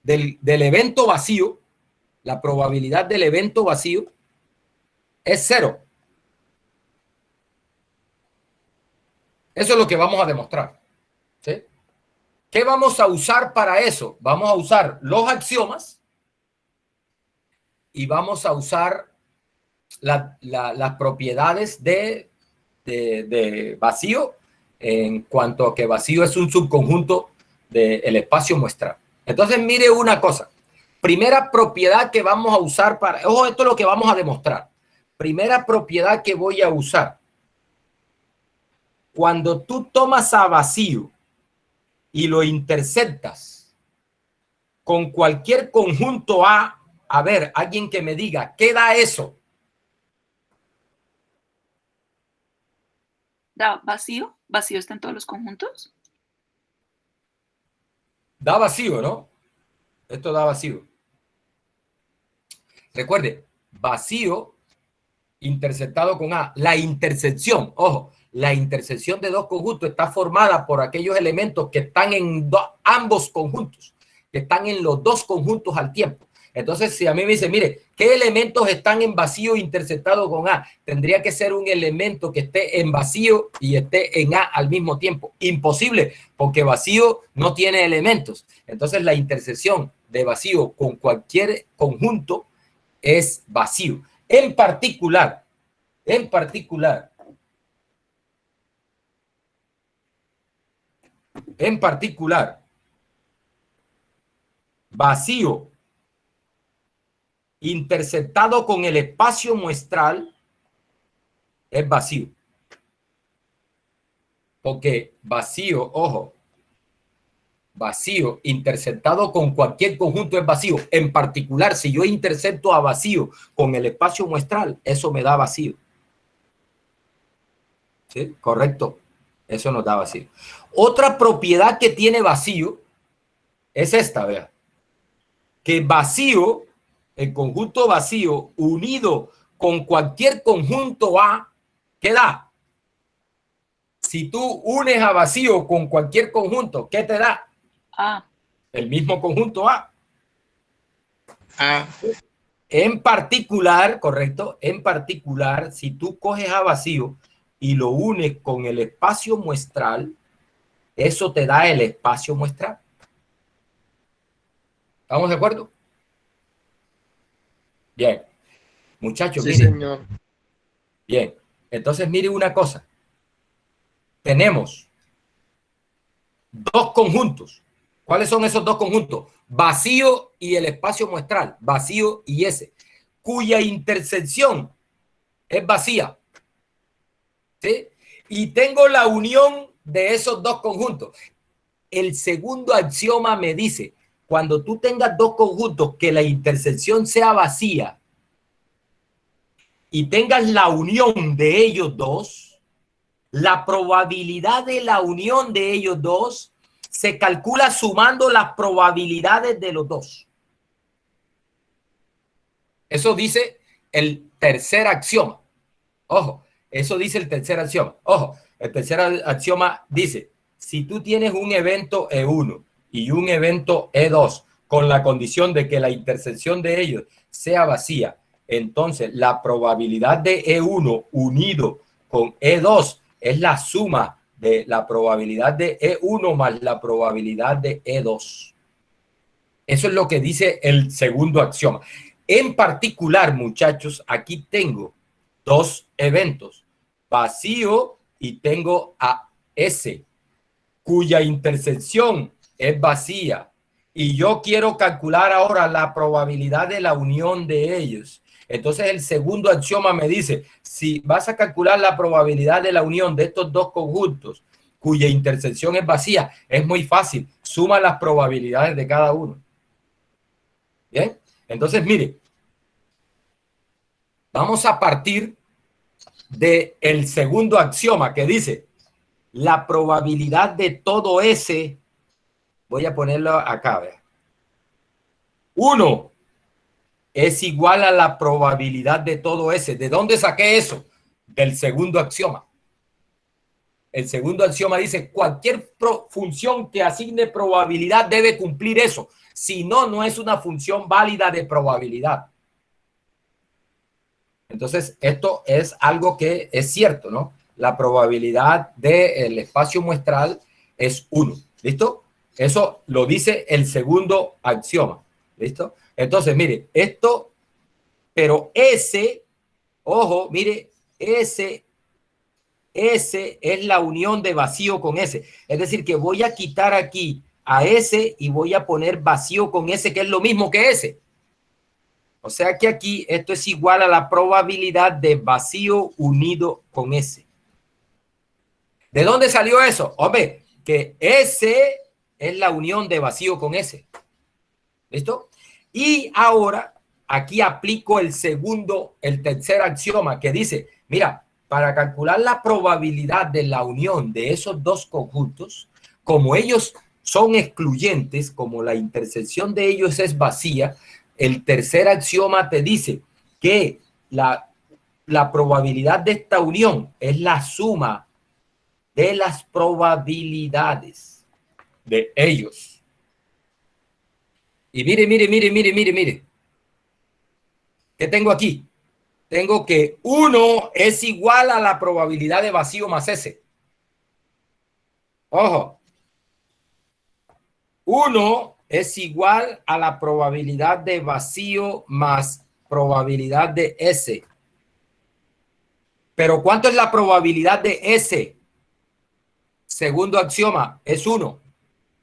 del evento vacío, la probabilidad del evento vacío es cero. Eso es lo que vamos a demostrar. ¿Sí? ¿Qué vamos a usar para eso? Vamos a usar los axiomas y vamos a usar las propiedades de vacío en cuanto a que vacío es un subconjunto del espacio muestral. Entonces, mire una cosa. Primera propiedad que vamos a usar para... Ojo, esto es lo que vamos a demostrar. Primera propiedad que voy a usar. Cuando tú tomas a vacío y lo interceptas con cualquier conjunto a ver, alguien que me diga, ¿qué da eso? ¿Da vacío? ¿Vacío está en todos los conjuntos? Da vacío, ¿no? Esto da vacío. Recuerde, vacío interceptado con A. La intersección, ojo, la intersección de dos conjuntos está formada por aquellos elementos que están en ambos conjuntos, que están en los dos conjuntos al tiempo. Entonces, si a mí me dice, mire, ¿qué elementos están en vacío interceptado con A? Tendría que ser un elemento que esté en vacío y esté en A al mismo tiempo. Imposible, porque vacío no tiene elementos. Entonces, la intersección de vacío con cualquier conjunto es vacío. En particular, vacío interceptado con el espacio muestral es vacío. Porque vacío, ojo, vacío interceptado con cualquier conjunto es vacío. En particular, si yo intercepto a vacío con el espacio muestral, eso me da vacío. ¿Sí? Correcto. Eso nos da vacío. Otra propiedad que tiene vacío es esta, vea. Que vacío, el conjunto vacío unido con cualquier conjunto A, ¿qué da? Si tú unes a vacío con cualquier conjunto, ¿qué te da? A. El mismo conjunto A. A. En particular, correcto, en particular, si tú coges a vacío y lo unes con el espacio muestral, eso te da el espacio muestral. ¿Estamos de acuerdo? Bien. Muchachos, Sí, miren. señor. Bien. Entonces, mire una cosa. Tenemos dos conjuntos. ¿Cuáles son esos dos conjuntos? Vacío y el espacio muestral. Vacío y ese. Cuya intersección es vacía. ¿Sí? Y tengo la unión de esos dos conjuntos. El segundo axioma me dice, cuando tú tengas dos conjuntos que la intersección sea vacía y tengas la unión de ellos dos, la probabilidad de la unión de ellos dos se calcula sumando las probabilidades de los dos. Eso dice el tercer axioma. Ojo, eso dice el tercer axioma. Ojo, el tercer axioma dice, si tú tienes un evento E1 y un evento E2 con la condición de que la intersección de ellos sea vacía, entonces la probabilidad de E1 unido con E2 es la suma de la probabilidad de E1 más la probabilidad de E2. Eso es lo que dice el segundo axioma. En particular, muchachos, aquí tengo dos eventos, vacío y tengo a S, cuya intersección es vacía. Y yo quiero calcular ahora la probabilidad de la unión de ellos. Entonces el segundo axioma me dice, si vas a calcular la probabilidad de la unión de estos dos conjuntos cuya intersección es vacía, es muy fácil. Suma las probabilidades de cada uno. Bien, entonces mire, vamos a partir del segundo axioma que dice la probabilidad de todo S, voy a ponerlo acá, vea. 1 es igual a la probabilidad de todo S. ¿De dónde saqué eso? Del segundo axioma. El segundo axioma dice cualquier función que asigne probabilidad debe cumplir eso. Si no, no es una función válida de probabilidad. Entonces, esto es algo que es cierto, ¿no? La probabilidad del espacio muestral es 1. ¿Listo? Eso lo dice el segundo axioma. ¿Listo? Entonces, mire, esto, pero S, ojo, mire, S es la unión de vacío con S. Es decir, que voy a quitar aquí a S y voy a poner vacío con S, que es lo mismo que S. O sea que aquí esto es igual a la probabilidad de vacío unido con S. ¿De dónde salió eso? Hombre, que S es la unión de vacío con S. ¿Listo? Y ahora aquí aplico el tercer axioma que dice, mira, para calcular la probabilidad de la unión de esos dos conjuntos, como ellos son excluyentes, como la intersección de ellos es vacía, el tercer axioma te dice que la probabilidad de esta unión es la suma de las probabilidades de ellos. Y mire. ¿Qué tengo aquí? Tengo que 1 es igual a la probabilidad de vacío más S. Ojo. 1 es igual a la probabilidad de vacío más probabilidad de S. Pero ¿cuánto es la probabilidad de S? Segundo axioma es 1.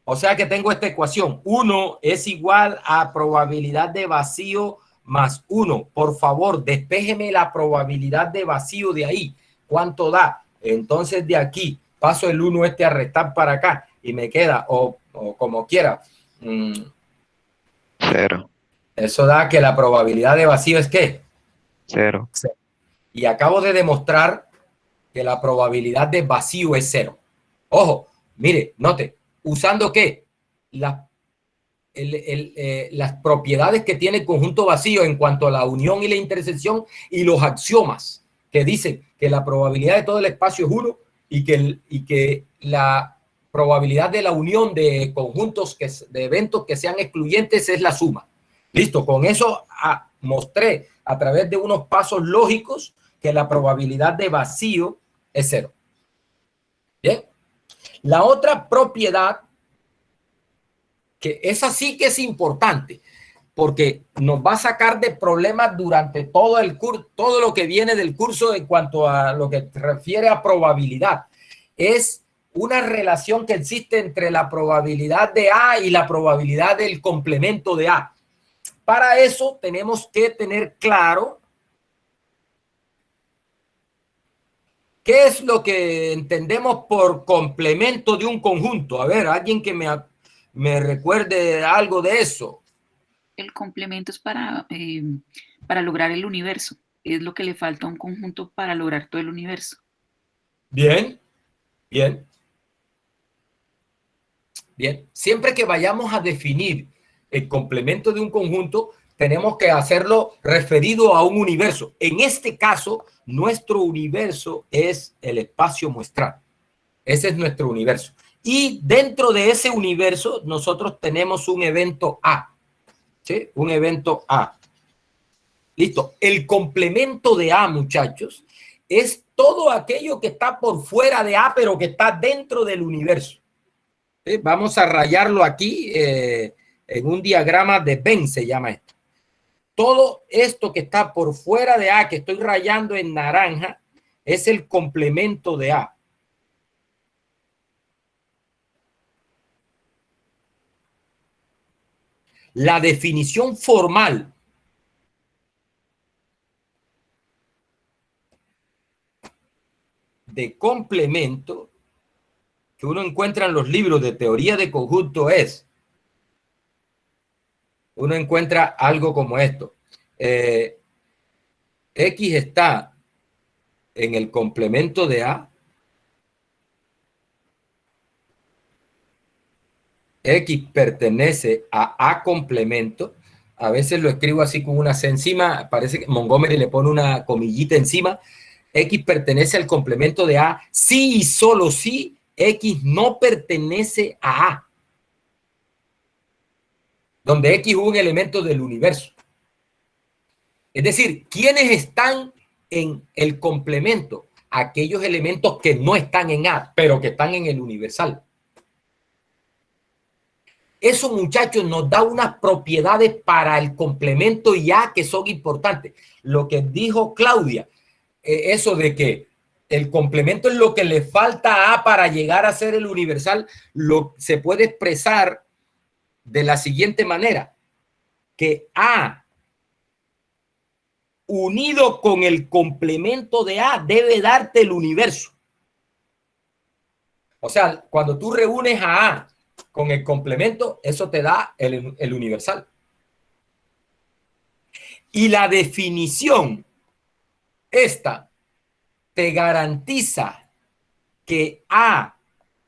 O sea que tengo esta ecuación. 1 es igual a probabilidad de vacío más 1. Por favor, despéjeme la probabilidad de vacío de ahí. ¿Cuánto da? Entonces de aquí paso el 1 a restar para acá y me queda, o como quiera. 0. Eso da que la probabilidad de vacío es ¿qué? 0. Y acabo de demostrar que la probabilidad de vacío es 0. Ojo, mire, note, ¿usando qué? Las propiedades que tiene el conjunto vacío en cuanto a la unión y la intersección y los axiomas que dicen que la probabilidad de todo el espacio es 1 y que la probabilidad de la unión de conjuntos, de eventos que sean excluyentes es la suma. Listo, con eso mostré a través de unos pasos lógicos que la probabilidad de vacío es 0. Bien. La otra propiedad, que esa sí que es importante, porque nos va a sacar de problemas durante todo el curso, todo lo que viene del curso en cuanto a lo que se refiere a probabilidad, es una relación que existe entre la probabilidad de A y la probabilidad del complemento de A. Para eso tenemos que tener claro qué es lo que entendemos por complemento de un conjunto. A ver, alguien que me recuerde algo de eso. El complemento es para lograr el universo. Es lo que le falta a un conjunto para lograr todo el universo. Bien. Siempre que vayamos a definir el complemento de un conjunto, tenemos que hacerlo referido a un universo. En este caso, nuestro universo es el espacio muestral. Ese es nuestro universo. Y dentro de ese universo, nosotros tenemos un evento A. ¿Sí? Un evento A. Listo. El complemento de A, muchachos, es todo aquello que está por fuera de A, pero que está dentro del universo. ¿Sí? Vamos a rayarlo aquí en un diagrama de Venn, se llama esto. Todo esto que está por fuera de A, que estoy rayando en naranja, es el complemento de A. La definición formal de complemento que uno encuentra en los libros de teoría de conjunto es, uno encuentra algo como esto. X está en el complemento de A. X pertenece a A complemento. A veces lo escribo así con una C encima. Parece que Montgomery le pone una comillita encima. X pertenece al complemento de A si y solo si X no pertenece a A, donde X es un elemento del universo. Es decir, ¿quiénes están en el complemento? Aquellos elementos que no están en A, pero que están en el universal. Eso, muchachos, nos da unas propiedades para el complemento y A que son importantes. Lo que dijo Claudia, eso de que el complemento es lo que le falta a A para llegar a ser el universal, se puede expresar de la siguiente manera, que A unido con el complemento de A debe darte el universo. O sea, cuando tú reúnes a A con el complemento, eso te da el universal. Y la definición, esta, te garantiza que A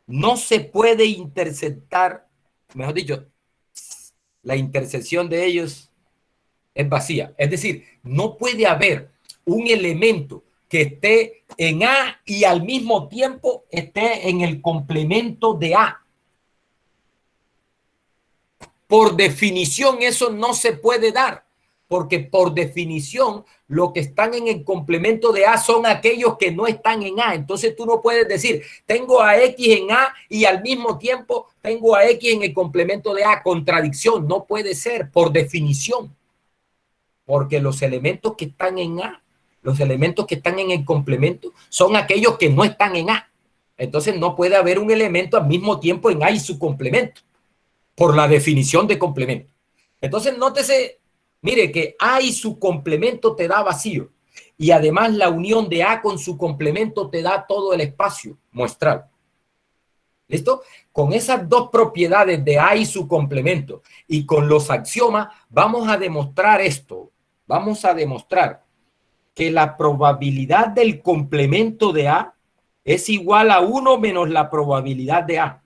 no se puede interceptar, mejor dicho, la intersección de ellos es vacía. Es decir, no puede haber un elemento que esté en A y al mismo tiempo esté en el complemento de A. Por definición, eso no se puede dar, porque por definición, lo que están en el complemento de A son aquellos que no están en A. Entonces tú no puedes decir, tengo a X en A y al mismo tiempo tengo a X en el complemento de A. Contradicción, no puede ser por definición. Porque los elementos que están en A, los elementos que están en el complemento, son aquellos que no están en A. Entonces no puede haber un elemento al mismo tiempo en A y su complemento, por la definición de complemento. Entonces nótese, mire que A y su complemento te da vacío. Y además la unión de A con su complemento te da todo el espacio muestral. ¿Listo? Con esas dos propiedades de A y su complemento y con los axiomas, vamos a demostrar esto. Vamos a demostrar que la probabilidad del complemento de A es igual a 1 menos la probabilidad de A.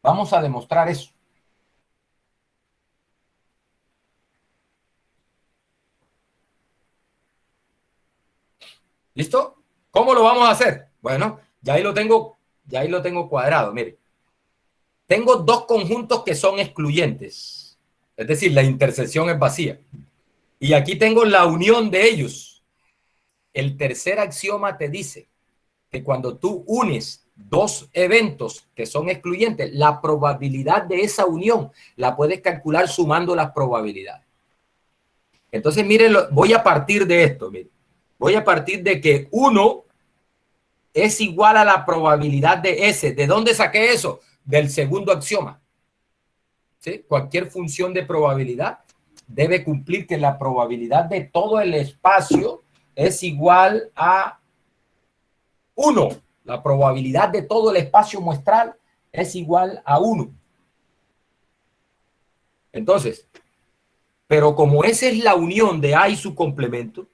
Vamos a demostrar eso. ¿Listo? ¿Cómo lo vamos a hacer? Bueno, ya ahí lo tengo cuadrado, mire. Tengo dos conjuntos que son excluyentes. Es decir, la intersección es vacía. Y aquí tengo la unión de ellos. El tercer axioma te dice que cuando tú unes dos eventos que son excluyentes, la probabilidad de esa unión la puedes calcular sumando las probabilidades. Entonces, miren, voy a partir de esto. Miren. Voy a partir de que 1 es igual a la probabilidad de S. ¿De dónde saqué eso? Del segundo axioma. ¿Sí? Cualquier función de probabilidad debe cumplir que la probabilidad de todo el espacio es igual a 1. La probabilidad de todo el espacio muestral es igual a 1. Entonces, pero como esa es la unión de A y su complemento,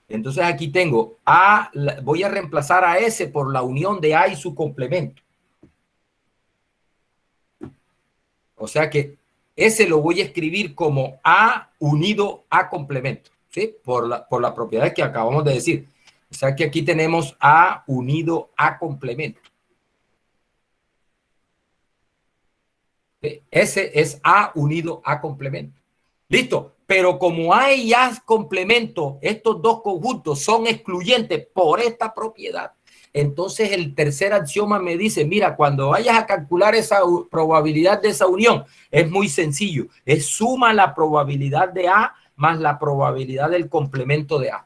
entonces aquí tengo A, voy a reemplazar a S por la unión de A y su complemento. O sea que S lo voy a escribir como A unido a complemento, ¿sí? Por la propiedad que acabamos de decir. O sea que aquí tenemos A unido a complemento. ¿Sí? S es A unido a complemento. Listo. Pero como A y A complemento, estos dos conjuntos son excluyentes por esta propiedad. Entonces el tercer axioma me dice, mira, cuando vayas a calcular esa probabilidad de esa unión, es muy sencillo. Es suma la probabilidad de A más la probabilidad del complemento de A.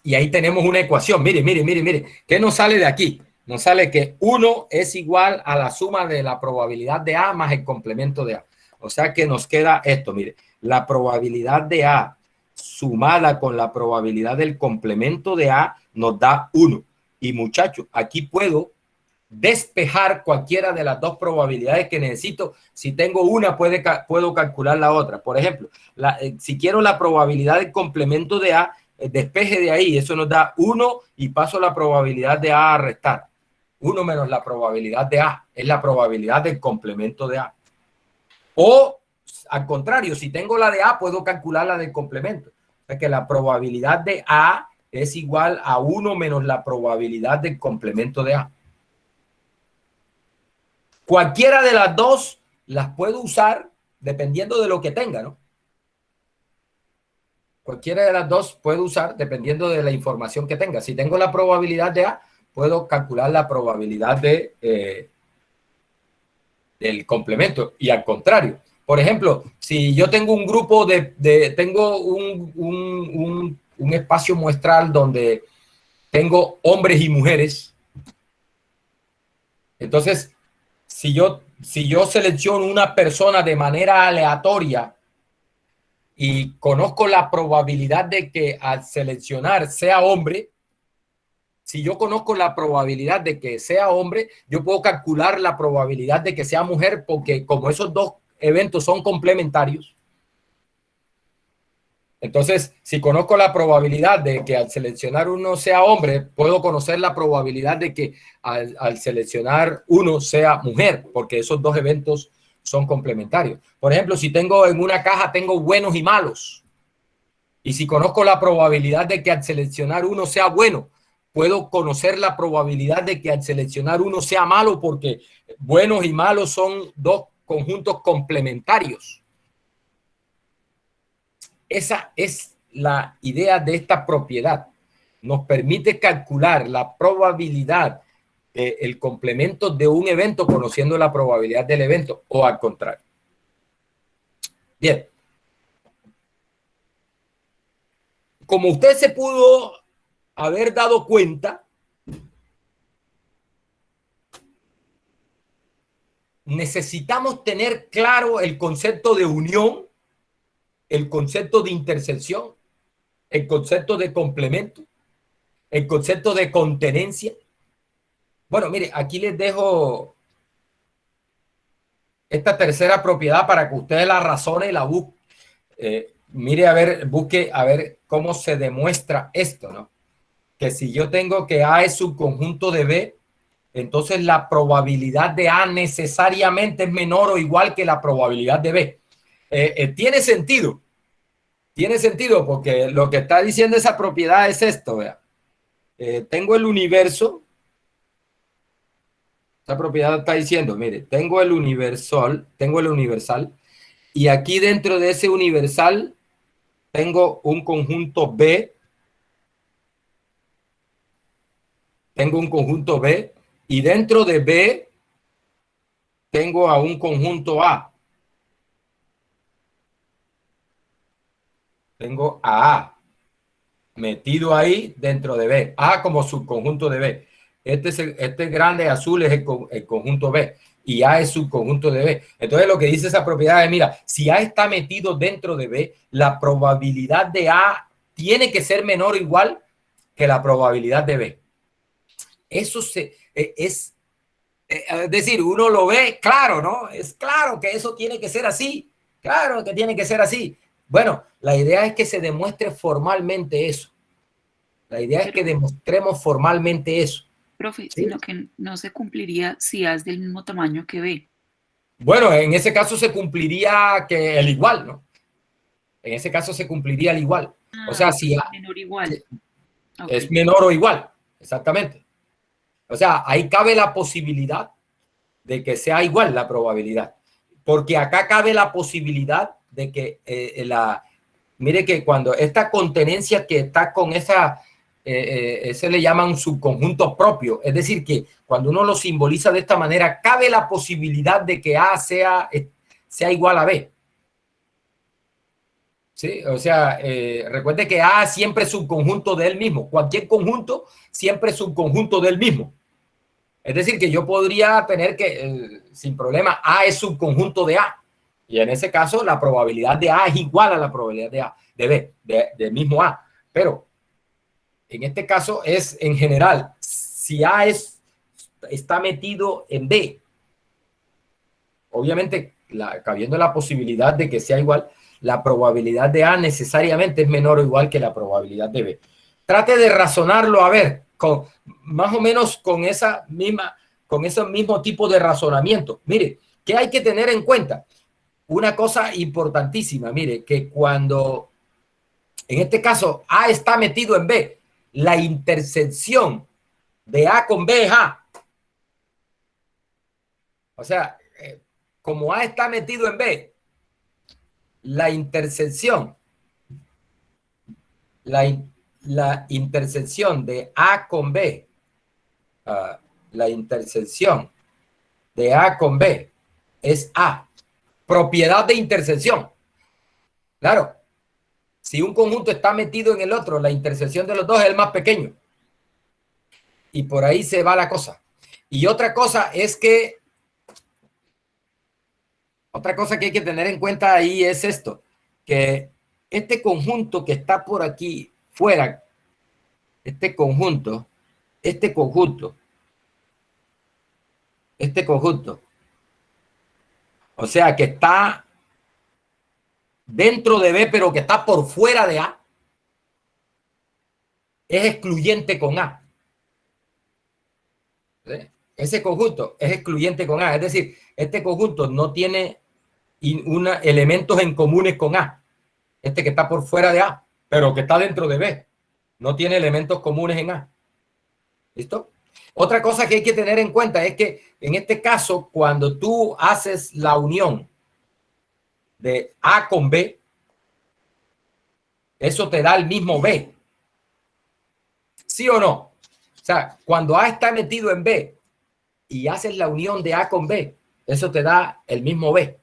Y ahí tenemos una ecuación. Mire, mire, mire, mire. ¿Qué nos sale de aquí? Nos sale que 1 es igual a la suma de la probabilidad de A más el complemento de A. O sea que nos queda esto, mire. La probabilidad de A sumada con la probabilidad del complemento de A nos da 1. Y muchachos, aquí puedo despejar cualquiera de las dos probabilidades que necesito. Si tengo una, puedo calcular la otra. Por ejemplo, si quiero la probabilidad del complemento de A, despeje de ahí, eso nos da 1 y paso la probabilidad de A a restar. 1 menos la probabilidad de A es la probabilidad del complemento de A. O al contrario, si tengo la de A, puedo calcular la del complemento. O sea que la probabilidad de A es igual a 1 menos la probabilidad del complemento de A. Cualquiera de las dos las puedo usar dependiendo de lo que tenga, ¿no? Cualquiera de las dos puedo usar dependiendo de la información que tenga. Si tengo la probabilidad de A, puedo calcular la probabilidad del complemento. Y al contrario, Por ejemplo, si yo tengo un grupo tengo un espacio muestral donde tengo hombres y mujeres, entonces si yo selecciono una persona de manera aleatoria y conozco la probabilidad de que al seleccionar sea hombre, si yo conozco la probabilidad de que sea hombre, yo puedo calcular la probabilidad de que sea mujer, porque como esos dos eventos son complementarios, entonces si conozco la probabilidad de que al seleccionar uno sea hombre, puedo conocer la probabilidad de que al seleccionar uno sea mujer, porque esos dos eventos son complementarios. Por ejemplo, si tengo en una caja, tengo buenos y malos, y si conozco la probabilidad de que al seleccionar uno sea bueno, puedo conocer la probabilidad de que al seleccionar uno sea malo, porque buenos y malos son dos conjuntos complementarios. Esa es la idea de esta propiedad. Nos permite calcular la probabilidad del complemento de un evento conociendo la probabilidad del evento, o al contrario. Bien. Como usted se pudo haber dado cuenta, necesitamos tener claro el concepto de unión, el concepto de intersección, el concepto de complemento, el concepto de contenencia. Bueno, mire, aquí les dejo esta tercera propiedad para que ustedes la razone y la busquen. Mire, a ver, busque a ver cómo se demuestra esto, ¿no? Que si yo tengo que A es subconjunto de B, entonces la probabilidad de A necesariamente es menor o igual que la probabilidad de B. Tiene sentido. Tiene sentido porque lo que está diciendo esa propiedad es esto, vea. Tengo el universo. Esa propiedad está diciendo, mire, tengo el universal, y aquí dentro de ese universal tengo un conjunto B. Tengo un conjunto B y dentro de B tengo a un conjunto A. Tengo a A metido ahí dentro de B. A como subconjunto de B. Este grande azul es el conjunto B y A es subconjunto de B. Entonces lo que dice esa propiedad es, mira, si A está metido dentro de B, la probabilidad de A tiene que ser menor o igual que la probabilidad de B. Eso es decir, uno lo ve claro, ¿no? Es claro que eso tiene que ser así. Claro que tiene que ser así. Bueno, la idea es que se demuestre formalmente eso. La idea es que demostremos formalmente eso. Profe, ¿Sí? sino que no se cumpliría si A es del mismo tamaño que B. Bueno, en ese caso se cumpliría que el igual, ¿no? En ese caso se cumpliría el igual. O sea, si A menor o igual. es menor o igual, exactamente. O sea, ahí cabe la posibilidad de que sea igual la probabilidad. Porque acá cabe la posibilidad de que mire que cuando esta contenencia que está con ese le llaman subconjunto propio, es decir, que cuando uno lo simboliza de esta manera, cabe la posibilidad de que A sea igual a B. ¿Sí? O sea, recuerde que A siempre es subconjunto de él mismo. Cualquier conjunto siempre es subconjunto de él mismo. Es decir, que yo podría tener que, sin problema, A es subconjunto de A. Y en ese caso, la probabilidad de A es igual a la probabilidad de B, del mismo A. Pero en este caso es en general, si A está metido en B, obviamente, cabiendo la posibilidad de que sea igual, la probabilidad de A necesariamente es menor o igual que la probabilidad de B. Trate de razonarlo, a ver, más o menos con ese mismo tipo de razonamiento. Mire, ¿qué hay que tener en cuenta? Una cosa importantísima, mire, que cuando, en este caso, A está metido en B, la intersección de A con B es A. O sea, como A está metido en B, la intersección de A con B, la intersección de A con B es A. propiedad de intersección. Claro, si un conjunto está metido en el otro, la intersección de los dos es el más pequeño. Y por ahí se va la cosa. Y otra cosa es que, otra cosa que hay que tener en cuenta ahí es esto, que este conjunto que está por aquí fuera, este conjunto, o sea, que está dentro de B, pero que está por fuera de A, es excluyente con A. ¿Sí? Ese conjunto es excluyente con A, es decir, este conjunto no tiene elementos en comunes con A. Este que está por fuera de A, pero que está dentro de B, no tiene elementos comunes en A. ¿Listo? Otra cosa que hay que tener en cuenta es que en este caso, cuando tú haces la unión de A con B, eso te da el mismo B. ¿Sí o no? O sea, cuando A está metido en B y haces la unión de A con B, eso te da el mismo B.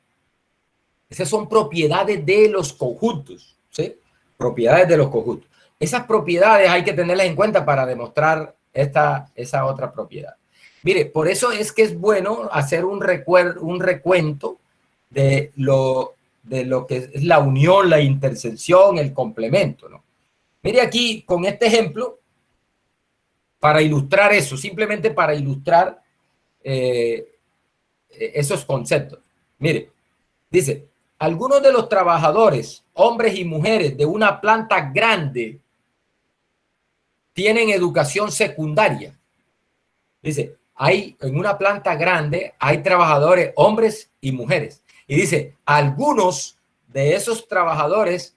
Esas son propiedades de los conjuntos, ¿sí? Propiedades de los conjuntos. Esas propiedades hay que tenerlas en cuenta para demostrar esa otra propiedad. Mire, por eso es que es bueno hacer un recuento de lo que es la unión, la intersección, el complemento, ¿no? Mire aquí con este ejemplo, para ilustrar eso, simplemente para ilustrar esos conceptos. Mire, dice, algunos de los trabajadores, hombres y mujeres de una planta grande, tienen educación secundaria. Dice, en una planta grande hay trabajadores, hombres y mujeres. Y dice, algunos de esos trabajadores,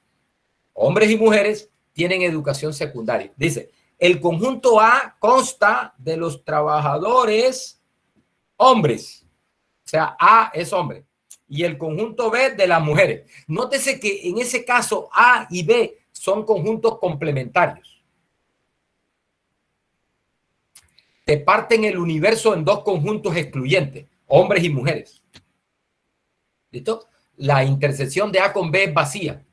hombres y mujeres, tienen educación secundaria. Dice, el conjunto A consta de los trabajadores hombres. O sea, A es hombre. Y el conjunto B de las mujeres. Nótese que en ese caso A y B son conjuntos complementarios. Te parten el universo en dos conjuntos excluyentes, hombres y mujeres. ¿Listo? La intersección de A con B es vacía.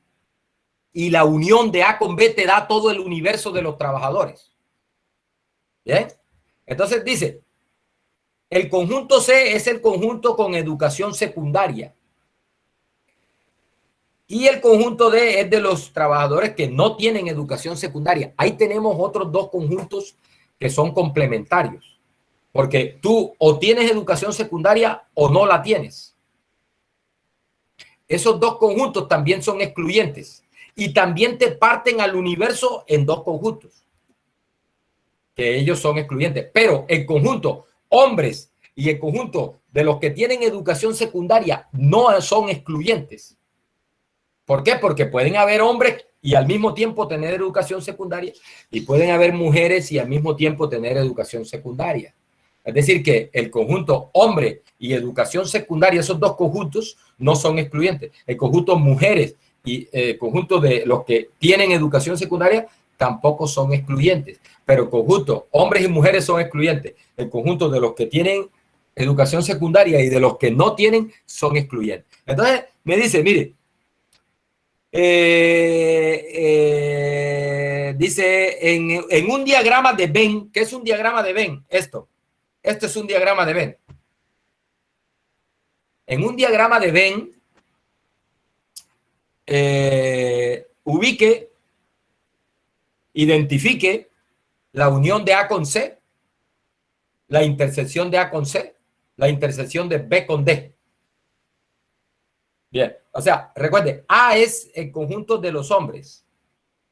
Y la unión de A con B te da todo el universo de los trabajadores. ¿Bien? Entonces dice, el conjunto C es el conjunto con educación secundaria. Y el conjunto D es de los trabajadores que no tienen educación secundaria. Ahí tenemos otros dos conjuntos que son complementarios. Porque tú o tienes educación secundaria o no la tienes. Esos dos conjuntos también son excluyentes. Y también te parten al universo en dos conjuntos. Que ellos son excluyentes. Pero el conjunto hombres y el conjunto de los que tienen educación secundaria no son excluyentes. ¿Por qué? Porque pueden haber hombres y al mismo tiempo tener educación secundaria y pueden haber mujeres y al mismo tiempo tener educación secundaria. Es decir, que el conjunto hombre y educación secundaria, esos dos conjuntos no son excluyentes. El conjunto mujeres y el conjunto de los que tienen educación secundaria tampoco son excluyentes. Pero el conjunto hombres y mujeres son excluyentes. El conjunto de los que tienen educación secundaria y de los que no tienen son excluyentes. Entonces me dice, mire, dice en un diagrama de Venn, ¿qué es un diagrama de Venn? Esto es un diagrama de Venn. En un diagrama de Venn, ubique, identifique la unión de A con C, la intersección de A con C, la intersección de B con D. Bien, o sea, recuerde, A es el conjunto de los hombres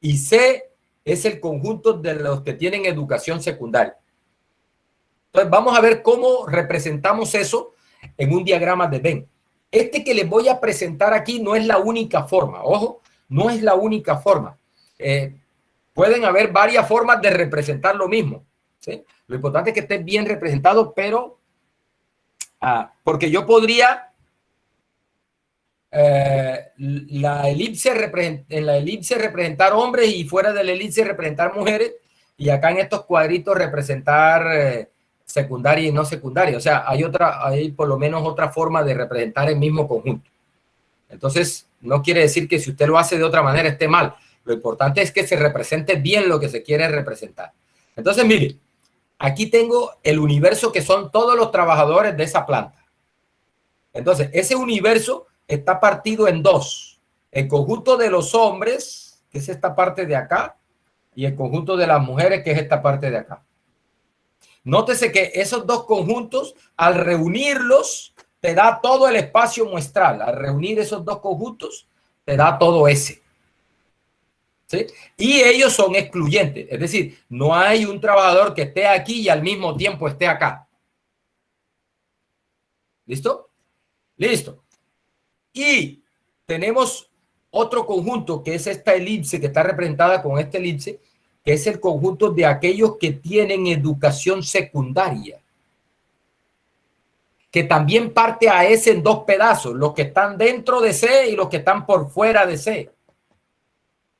y C es el conjunto de los que tienen educación secundaria. Entonces, vamos a ver cómo representamos eso en un diagrama de Venn. Este que les voy a presentar aquí no es la única forma, ojo, no es la única forma. Pueden haber varias formas de representar lo mismo, ¿sí? Lo importante es que esté bien representado, pero porque yo podría en la elipse representar hombres y fuera de la elipse representar mujeres y acá en estos cuadritos representar secundaria y no secundaria. O sea, hay por lo menos otra forma de representar el mismo conjunto. Entonces, no quiere decir que si usted lo hace de otra manera esté mal. Lo importante es que se represente bien lo que se quiere representar. Entonces, mire, aquí tengo el universo que son todos los trabajadores de esa planta. Entonces, ese universo está partido en dos. El conjunto de los hombres, que es esta parte de acá, y el conjunto de las mujeres, que es esta parte de acá. Nótese que esos dos conjuntos, al reunirlos, te da todo el espacio muestral. Al reunir esos dos conjuntos, te da todo ese. ¿Sí? Y ellos son excluyentes. Es decir, no hay un trabajador que esté aquí y al mismo tiempo esté acá. ¿Listo? Listo. Y tenemos otro conjunto que es esta elipse que está representada con esta elipse, que es el conjunto de aquellos que tienen educación secundaria, que también parte a ese en dos pedazos, los que están dentro de C y los que están por fuera de C,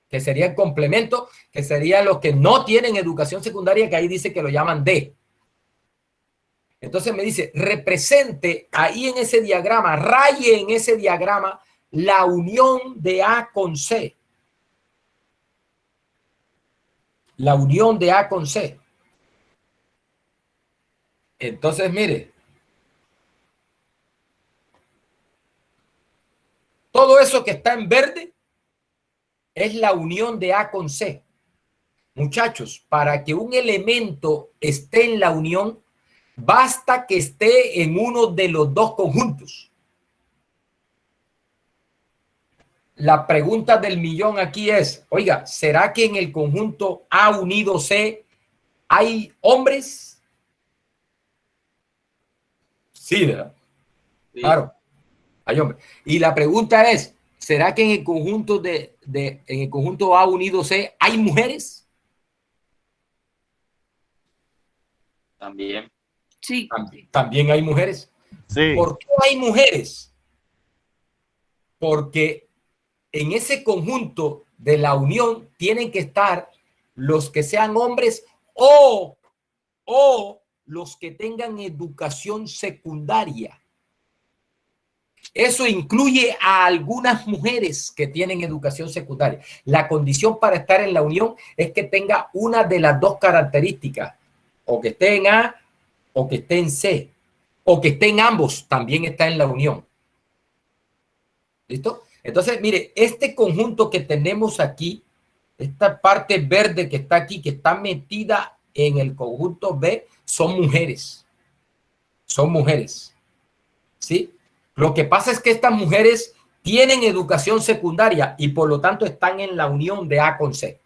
que sería el complemento, que serían los que no tienen educación secundaria, que ahí dice que lo llaman D. Entonces me dice, represente ahí en ese diagrama, raye en ese diagrama la unión de A con C. La unión de A con C. Entonces, mire, todo eso que está en verde es la unión de A con C. Muchachos, para que un elemento esté en la unión, basta que esté en uno de los dos conjuntos. La pregunta del millón aquí es, oiga, ¿será que en el conjunto A unido C hay hombres? Sí, ¿verdad? Sí. Claro, hay hombres. Y la pregunta es, ¿será que en el conjunto en el conjunto A unido C hay mujeres? También. Sí. También hay mujeres. Sí. ¿Por qué hay mujeres? Porque en ese conjunto de la unión tienen que estar los que sean hombres o los que tengan educación secundaria. Eso incluye a algunas mujeres que tienen educación secundaria. La condición para estar en la unión es que tenga una de las dos características, o que esté en A o que esté en C, o que esté en ambos, también está en la unión. ¿Listo? Entonces, mire, este conjunto que tenemos aquí, esta parte verde que está aquí, que está metida en el conjunto B, son mujeres. Son mujeres. ¿Sí? Lo que pasa es que estas mujeres tienen educación secundaria y por lo tanto están en la unión de A con C.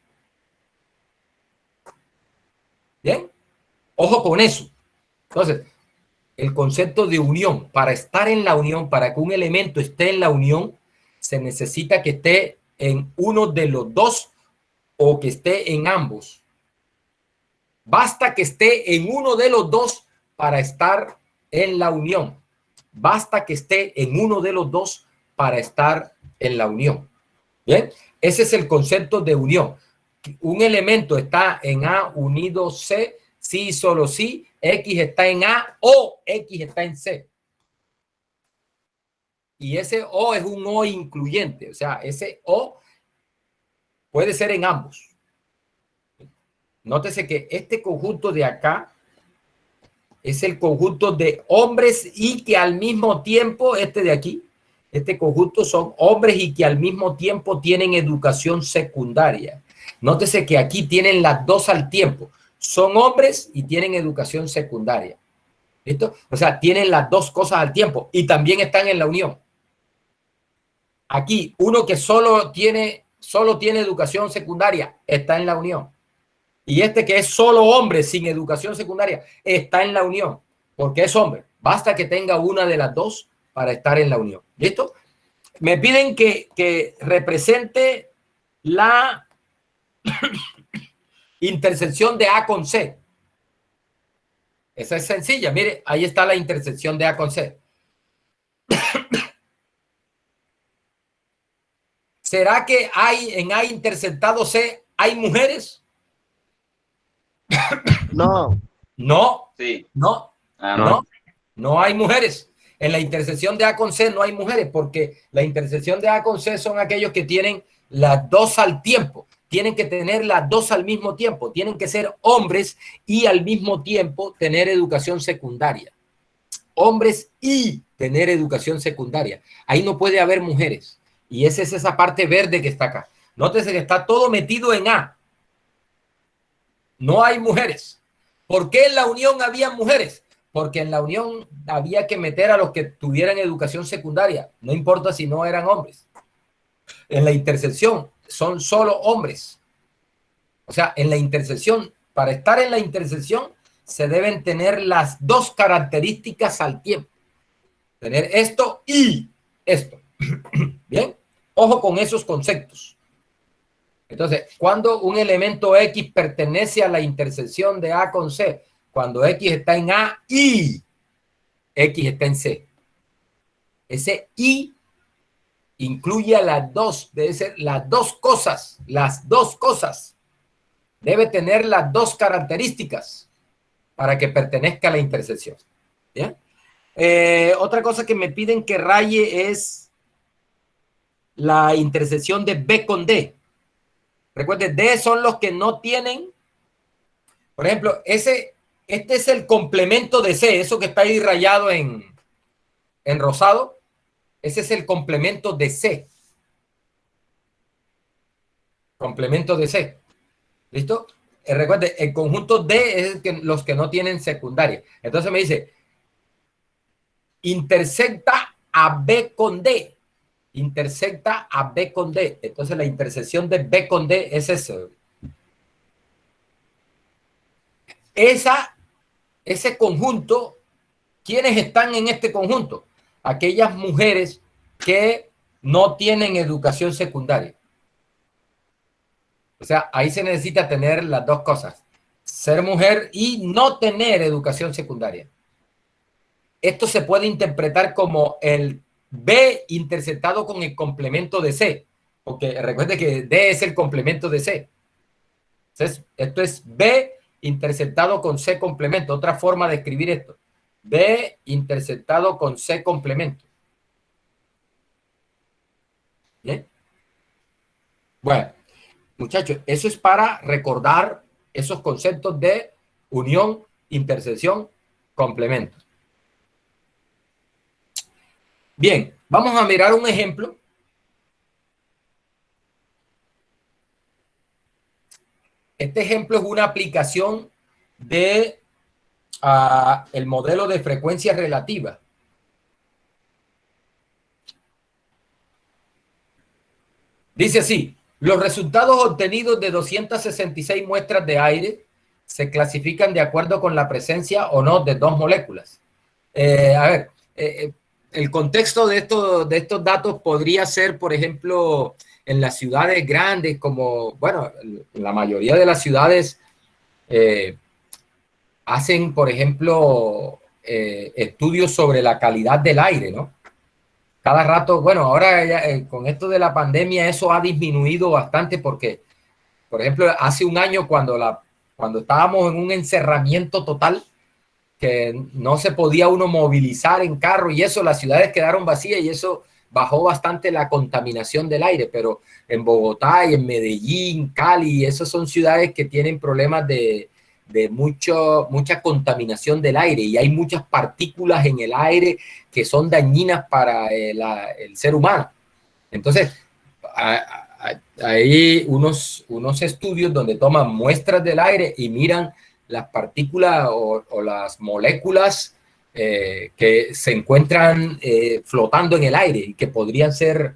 ¿Bien? Ojo con eso. Entonces, el concepto de unión, para estar en la unión, para que un elemento esté en la unión, se necesita que esté en uno de los dos o que esté en ambos. Basta que esté en uno de los dos para estar en la unión. Basta que esté en uno de los dos para estar en la unión. Bien, ese es el concepto de unión. Un elemento está en A unido C, sí, solo sí, X está en A o X está en C. Y ese O es un O incluyente, o sea, ese O puede ser en ambos. Nótese que este conjunto de acá es el conjunto de hombres y que al mismo tiempo, este de aquí, este conjunto son hombres y que al mismo tiempo tienen educación secundaria. Nótese que aquí tienen las dos al tiempo. Son hombres y tienen educación secundaria. ¿Listo? O sea, tienen las dos cosas al tiempo y también están en la unión. Aquí, uno que solo tiene educación secundaria está en la unión. Y este que es solo hombre sin educación secundaria está en la unión porque es hombre. Basta que tenga una de las dos para estar en la unión. ¿Listo? Me piden que represente la intersección de A con C. Esa es sencilla. Mire, ahí está la intersección de A con C. ¿Será que hay en A intersectado C hay mujeres? No. No. Sí. No. Ah, No. No hay mujeres. En la intersección de A con C no hay mujeres, porque la intersección de A con C son aquellos que tienen las dos al tiempo. Tienen que tener las dos al mismo tiempo. Tienen que ser hombres y al mismo tiempo tener educación secundaria. Hombres y tener educación secundaria. Ahí no puede haber mujeres. Y esa es esa parte verde que está acá. Nótese que está todo metido en A. No hay mujeres. ¿Por qué en la unión había mujeres? Porque en la unión había que meter a los que tuvieran educación secundaria. No importa si no eran hombres. En la intersección son solo hombres. O sea, en la intersección, para estar en la intersección, se deben tener las dos características al tiempo. Tener esto y esto. Bien, ojo con esos conceptos. Entonces, cuando un elemento X pertenece a la intersección de A con C, cuando X está en A y X está en C. Ese y incluye a las dos, debe ser las dos cosas, Debe tener las dos características para que pertenezca a la intersección. ¿Bien? Otra cosa que me piden que raye es la intersección de B con D. Recuerden, D son los que no tienen, por ejemplo, este es el complemento de C, eso que está ahí rayado en rosado, ese es el complemento de C. Complemento de C. ¿Listo? Recuerden, el conjunto D es los que no tienen secundaria. Entonces me dice, intersecta a B con D. Intersecta a B con D. Entonces la intersección de B con D es eso. Ese conjunto, ¿quiénes están en este conjunto? Aquellas mujeres que no tienen educación secundaria. O sea, ahí se necesita tener las dos cosas. Ser mujer y no tener educación secundaria. Esto se puede interpretar como el B intersectado con el complemento de C, porque recuerde que D es el complemento de C. Entonces, esto es B intersectado con C complemento. Otra forma de escribir esto. B intersectado con C complemento. ¿Bien? Bueno, muchachos, eso es para recordar esos conceptos de unión, intersección, complemento. Bien, vamos a mirar un ejemplo. Este ejemplo es una aplicación de el modelo de frecuencia relativa. Dice así, los resultados obtenidos de 266 muestras de aire se clasifican de acuerdo con la presencia o no de dos moléculas. El contexto de estos datos podría ser, por ejemplo, en las ciudades grandes, como, bueno, la mayoría de las ciudades hacen, por ejemplo, estudios sobre la calidad del aire, ¿no? Cada rato, bueno, ahora con esto de la pandemia eso ha disminuido bastante porque, por ejemplo, hace un año cuando estábamos en un encerramiento total, que no se podía uno movilizar en carro y eso, las ciudades quedaron vacías y eso bajó bastante la contaminación del aire, pero en Bogotá y en Medellín, Cali, esas son ciudades que tienen problemas de mucha contaminación del aire y hay muchas partículas en el aire que son dañinas para el ser humano. Entonces, hay unos estudios donde toman muestras del aire y miran las partículas o las moléculas que se encuentran flotando en el aire y que podrían ser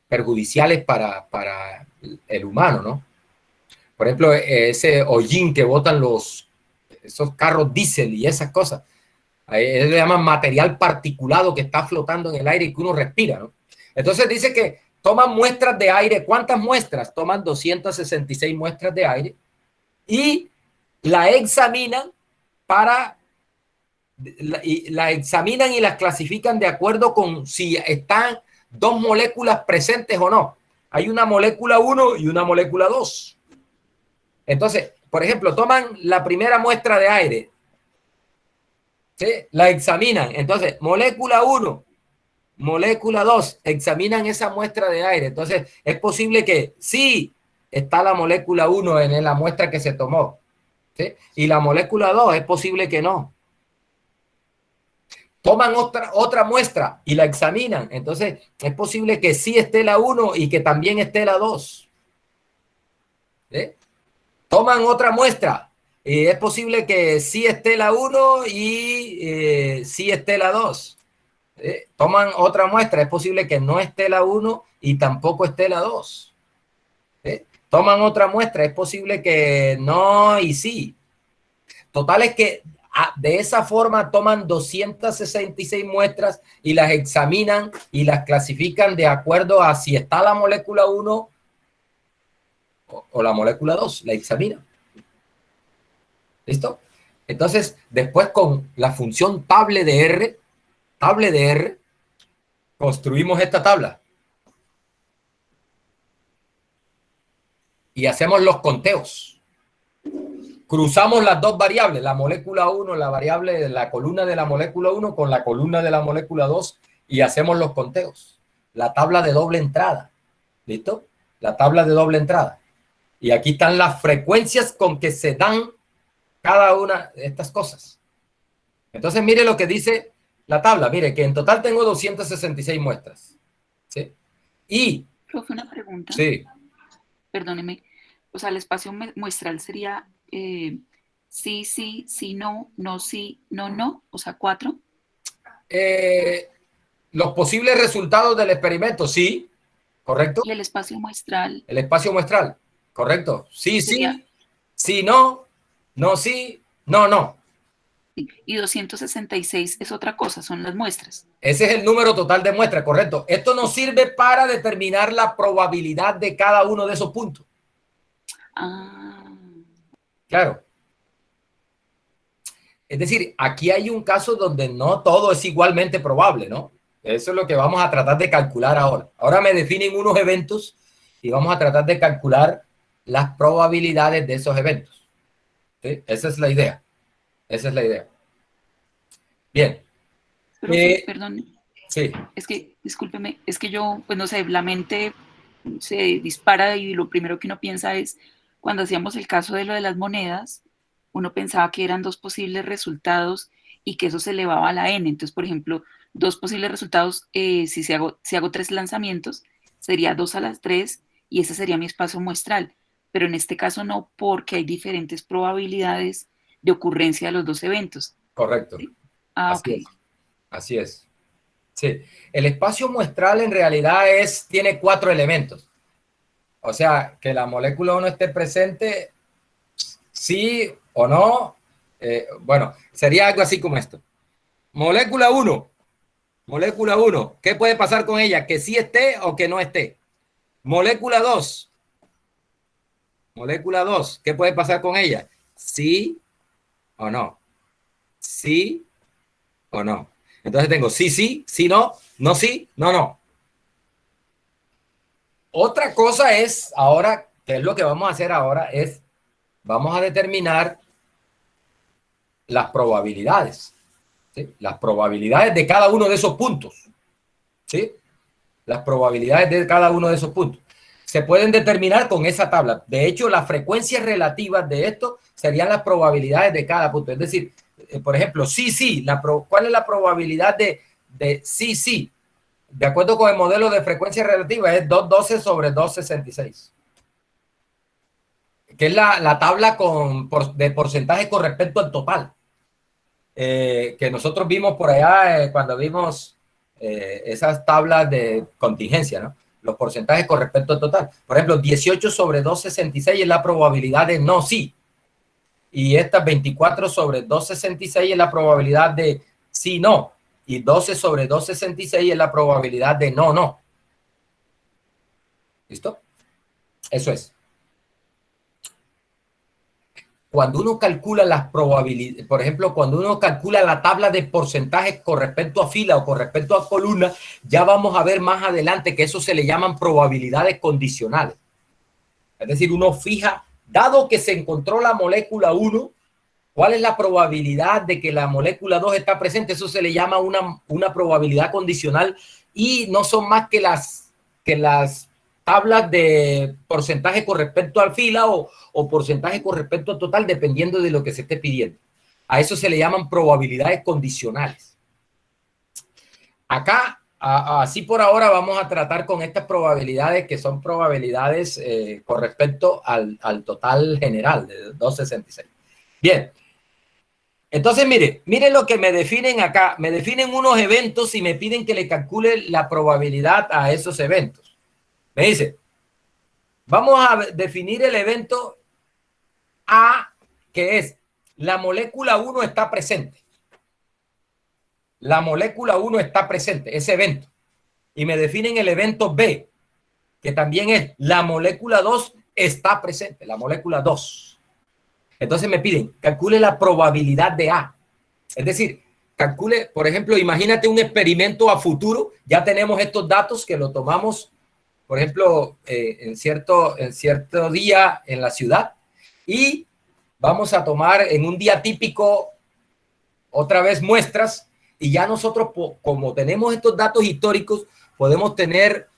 perjudiciales para el humano, ¿no? Por ejemplo, ese hollín que botan esos carros diésel y esas cosas, le llaman material particulado que está flotando en el aire y que uno respira, ¿no? Entonces dice que toman muestras de aire. ¿Cuántas muestras? Toman 266 muestras de aire y la examinan y las clasifican de acuerdo con si están dos moléculas presentes o no. Hay una molécula 1 y una molécula 2. Entonces, por ejemplo, toman la primera muestra de aire. ¿sí? La examinan. Entonces, molécula 1, molécula 2, examinan esa muestra de aire. Entonces, es posible que sí está la molécula 1 en la muestra que se tomó, ¿sí? Y la molécula 2 es posible que no. Toman otra muestra y la examinan. Entonces, es posible que sí esté la 1 y que también esté la 2. ¿Sí? Toman otra muestra y es posible que sí esté la 1 y sí esté la 2. Toman otra muestra, es posible que no esté la 1 y tampoco esté la 2. Toman otra muestra, es posible que no y sí. Total es que de esa forma toman 266 muestras y las examinan y las clasifican de acuerdo a si está la molécula 1 o la molécula 2, la examinan. ¿Listo? Entonces, después con la función table de R, construimos esta tabla. Y hacemos los conteos. Cruzamos las dos variables, la molécula 1, la variable de la columna de la molécula 1 con la columna de la molécula 2 y hacemos los conteos. La tabla de doble entrada. ¿Listo? La tabla de doble entrada. Y aquí están las frecuencias con que se dan cada una de estas cosas. Entonces, mire lo que dice la tabla. Mire que en total tengo 266 muestras. ¿Sí? Y... Profe, una pregunta. Sí. Perdóneme. O sea, el espacio muestral sería sí, sí, sí, no, no, sí, no, no. O sea, 4. Los posibles resultados del experimento, sí. ¿Correcto? Y el espacio muestral. El espacio muestral. ¿Correcto? Sí, sería, sí. Sí, no. No, sí. No, no. Y 266 es otra cosa, son las muestras. Ese es el número total de muestras, correcto. Esto nos sirve para determinar la probabilidad de cada uno de esos puntos. Ah. Claro. Es decir, aquí hay un caso donde no todo es igualmente probable, ¿no? Eso es lo que vamos a tratar de calcular ahora. Ahora me definen unos eventos y vamos a tratar de calcular las probabilidades de esos eventos. ¿Sí? Esa es la idea. Esa es la idea. Bien. Pero, perdón. Sí. Es que, discúlpeme, es que yo, pues no sé, la mente se dispara y lo primero que uno piensa es, cuando hacíamos el caso de lo de las monedas, uno pensaba que eran 2 posibles resultados y que eso se elevaba a la n. Entonces, por ejemplo, 2 posibles resultados, si hago 3 lanzamientos, sería 2 a las 3 y ese sería mi espacio muestral. Pero en este caso no, porque hay diferentes probabilidades de ocurrencia de los 2 eventos. Correcto. ¿Sí? Ah, así ok. Es. Así es. Sí. El espacio muestral en realidad tiene 4 elementos. O sea, que la molécula 1 esté presente, sí o no. Bueno, sería algo así como esto. Molécula 1. Molécula 1. ¿Qué puede pasar con ella? Que sí esté o que no esté. Molécula 2. Molécula 2. ¿Qué puede pasar con ella? Sí o no. Sí o no. Entonces tengo sí, sí, sí, no, no, sí, no, no. Otra cosa es ahora, que es lo que vamos a hacer ahora, vamos a determinar las probabilidades. ¿Sí? Las probabilidades de cada uno de esos puntos. ¿Sí? Las probabilidades de cada uno de esos puntos. Se pueden determinar con esa tabla. De hecho, las frecuencias relativas de esto serían las probabilidades de cada punto. Es decir, por ejemplo, sí, sí. ¿Cuál es la probabilidad de sí, sí? De acuerdo con el modelo de frecuencia relativa, es 212 sobre 266. Que es la tabla de porcentaje con respecto al total. Que nosotros vimos por allá cuando vimos esas tablas de contingencia, ¿no? Los porcentajes con respecto al total. Por ejemplo, 18 sobre 266 es la probabilidad de no sí. Y esta 24 sobre 266 es la probabilidad de sí no. Y 12 sobre 266 es la probabilidad de no, no. ¿Listo? Eso es. Cuando uno calcula las probabilidades, por ejemplo, cuando uno calcula la tabla de porcentajes con respecto a fila o con respecto a columna, ya vamos a ver más adelante que eso se le llaman probabilidades condicionales. Es decir, uno fija, dado que se encontró la molécula 1, ¿Cuál es la probabilidad de que la molécula 2 está presente? Eso se le llama una probabilidad condicional y no son más que las tablas de porcentaje con respecto al fila o porcentaje con respecto al total, dependiendo de lo que se esté pidiendo. A eso se le llaman probabilidades condicionales. Acá, así por ahora, vamos a tratar con estas probabilidades que son probabilidades con respecto al total general de 266. Bien. Entonces, mire lo que me definen acá. Me definen unos eventos y me piden que le calcule la probabilidad a esos eventos. Me dice, vamos a definir el evento A, que es la molécula 1 está presente. La molécula 1 está presente, ese evento. Y me definen el evento B, que también es la molécula 2 está presente, la molécula 2. Entonces me piden, calcule la probabilidad de A. Es decir, calcule, por ejemplo, imagínate un experimento a futuro. Ya tenemos estos datos que lo tomamos, por ejemplo, en cierto día en la ciudad. Y vamos a tomar en un día típico otra vez muestras. Y ya nosotros, como tenemos estos datos históricos, podemos tener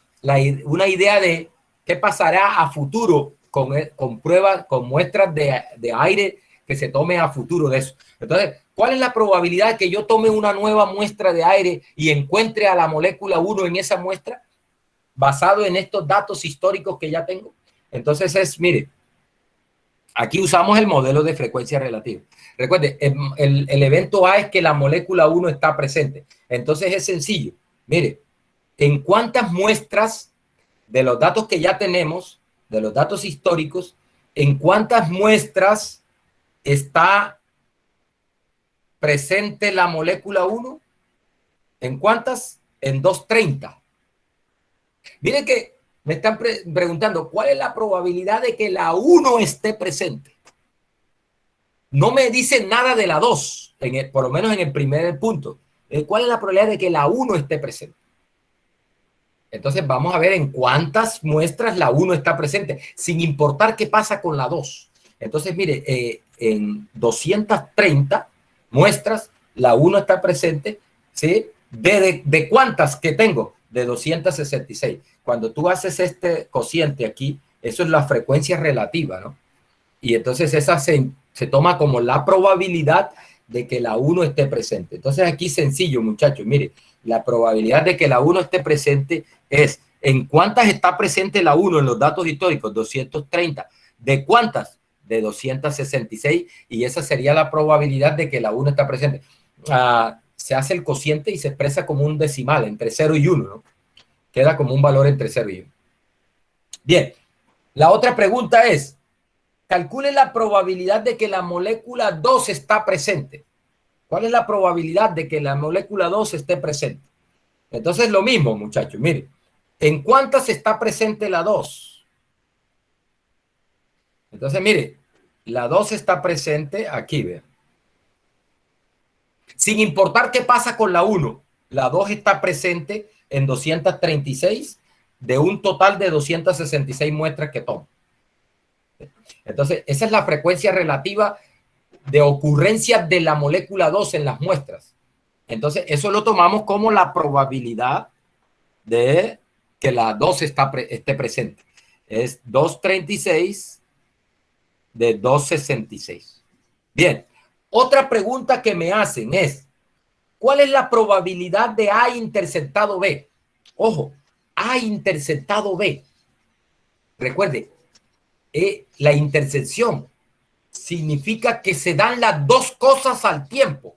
una idea de qué pasará a futuro con pruebas, con muestras de aire que se tome a futuro de eso. Entonces, ¿cuál es la probabilidad de que yo tome una nueva muestra de aire y encuentre a la molécula 1 en esa muestra, basado en estos datos históricos que ya tengo? Entonces mire, aquí usamos el modelo de frecuencia relativa. Recuerde, el evento A es que la molécula 1 está presente. Entonces es sencillo. Mire, ¿en cuántas muestras de los datos que ya tenemos, de los datos históricos, en cuántas muestras está presente la molécula 1? ¿En cuántas? En 230. Miren que me están preguntando, ¿cuál es la probabilidad de que la 1 esté presente? No me dicen nada de la 2, por lo menos en el primer punto. ¿Cuál es la probabilidad de que la 1 esté presente? Entonces vamos a ver en cuántas muestras la 1 está presente, sin importar qué pasa con la 2. Entonces, mire, en 230 muestras, la 1 está presente, ¿sí? ¿De cuántas que tengo? De 266. Cuando tú haces este cociente aquí, eso es la frecuencia relativa, ¿no? Y entonces esa se toma como la probabilidad de que la 1 esté presente. Entonces aquí sencillo, muchachos, mire, la probabilidad de que la 1 esté presente es en cuántas está presente la 1 en los datos históricos, 230. ¿De cuántas? De 266, y esa sería la probabilidad de que la 1 está presente. Se hace el cociente y se expresa como un decimal, entre 0 y 1, ¿no? Queda como un valor entre 0 y 1. Bien, la otra pregunta es, calcule la probabilidad de que la molécula 2 está presente. ¿Cuál es la probabilidad de que la molécula 2 esté presente? Entonces lo mismo, muchachos, miren, ¿en cuántas está presente la 2? Entonces, mire, la 2 está presente aquí, vean. Sin importar qué pasa con la 1, la 2 está presente en 236 de un total de 266 muestras que toma. Entonces, esa es la frecuencia relativa de ocurrencia de la molécula 2 en las muestras. Entonces, eso lo tomamos como la probabilidad de que la 2 esté presente. Es 236 de 266. Bien, otra pregunta que me hacen es, ¿cuál es la probabilidad de A interceptado B? Ojo, A interceptado B. Recuerde, la intersección significa que se dan las dos cosas al tiempo.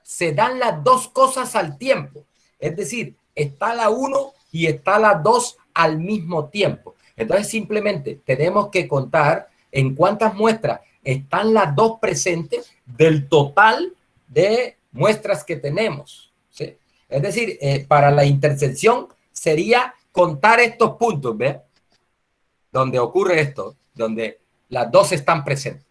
Se dan las dos cosas al tiempo. Es decir, está la 1 y está la 2 al mismo tiempo. Entonces, simplemente tenemos que contar en cuántas muestras están las dos presentes del total de muestras que tenemos, ¿sí? Es decir, para la intersección sería contar estos puntos, ¿ves? Donde ocurre esto, donde las dos están presentes.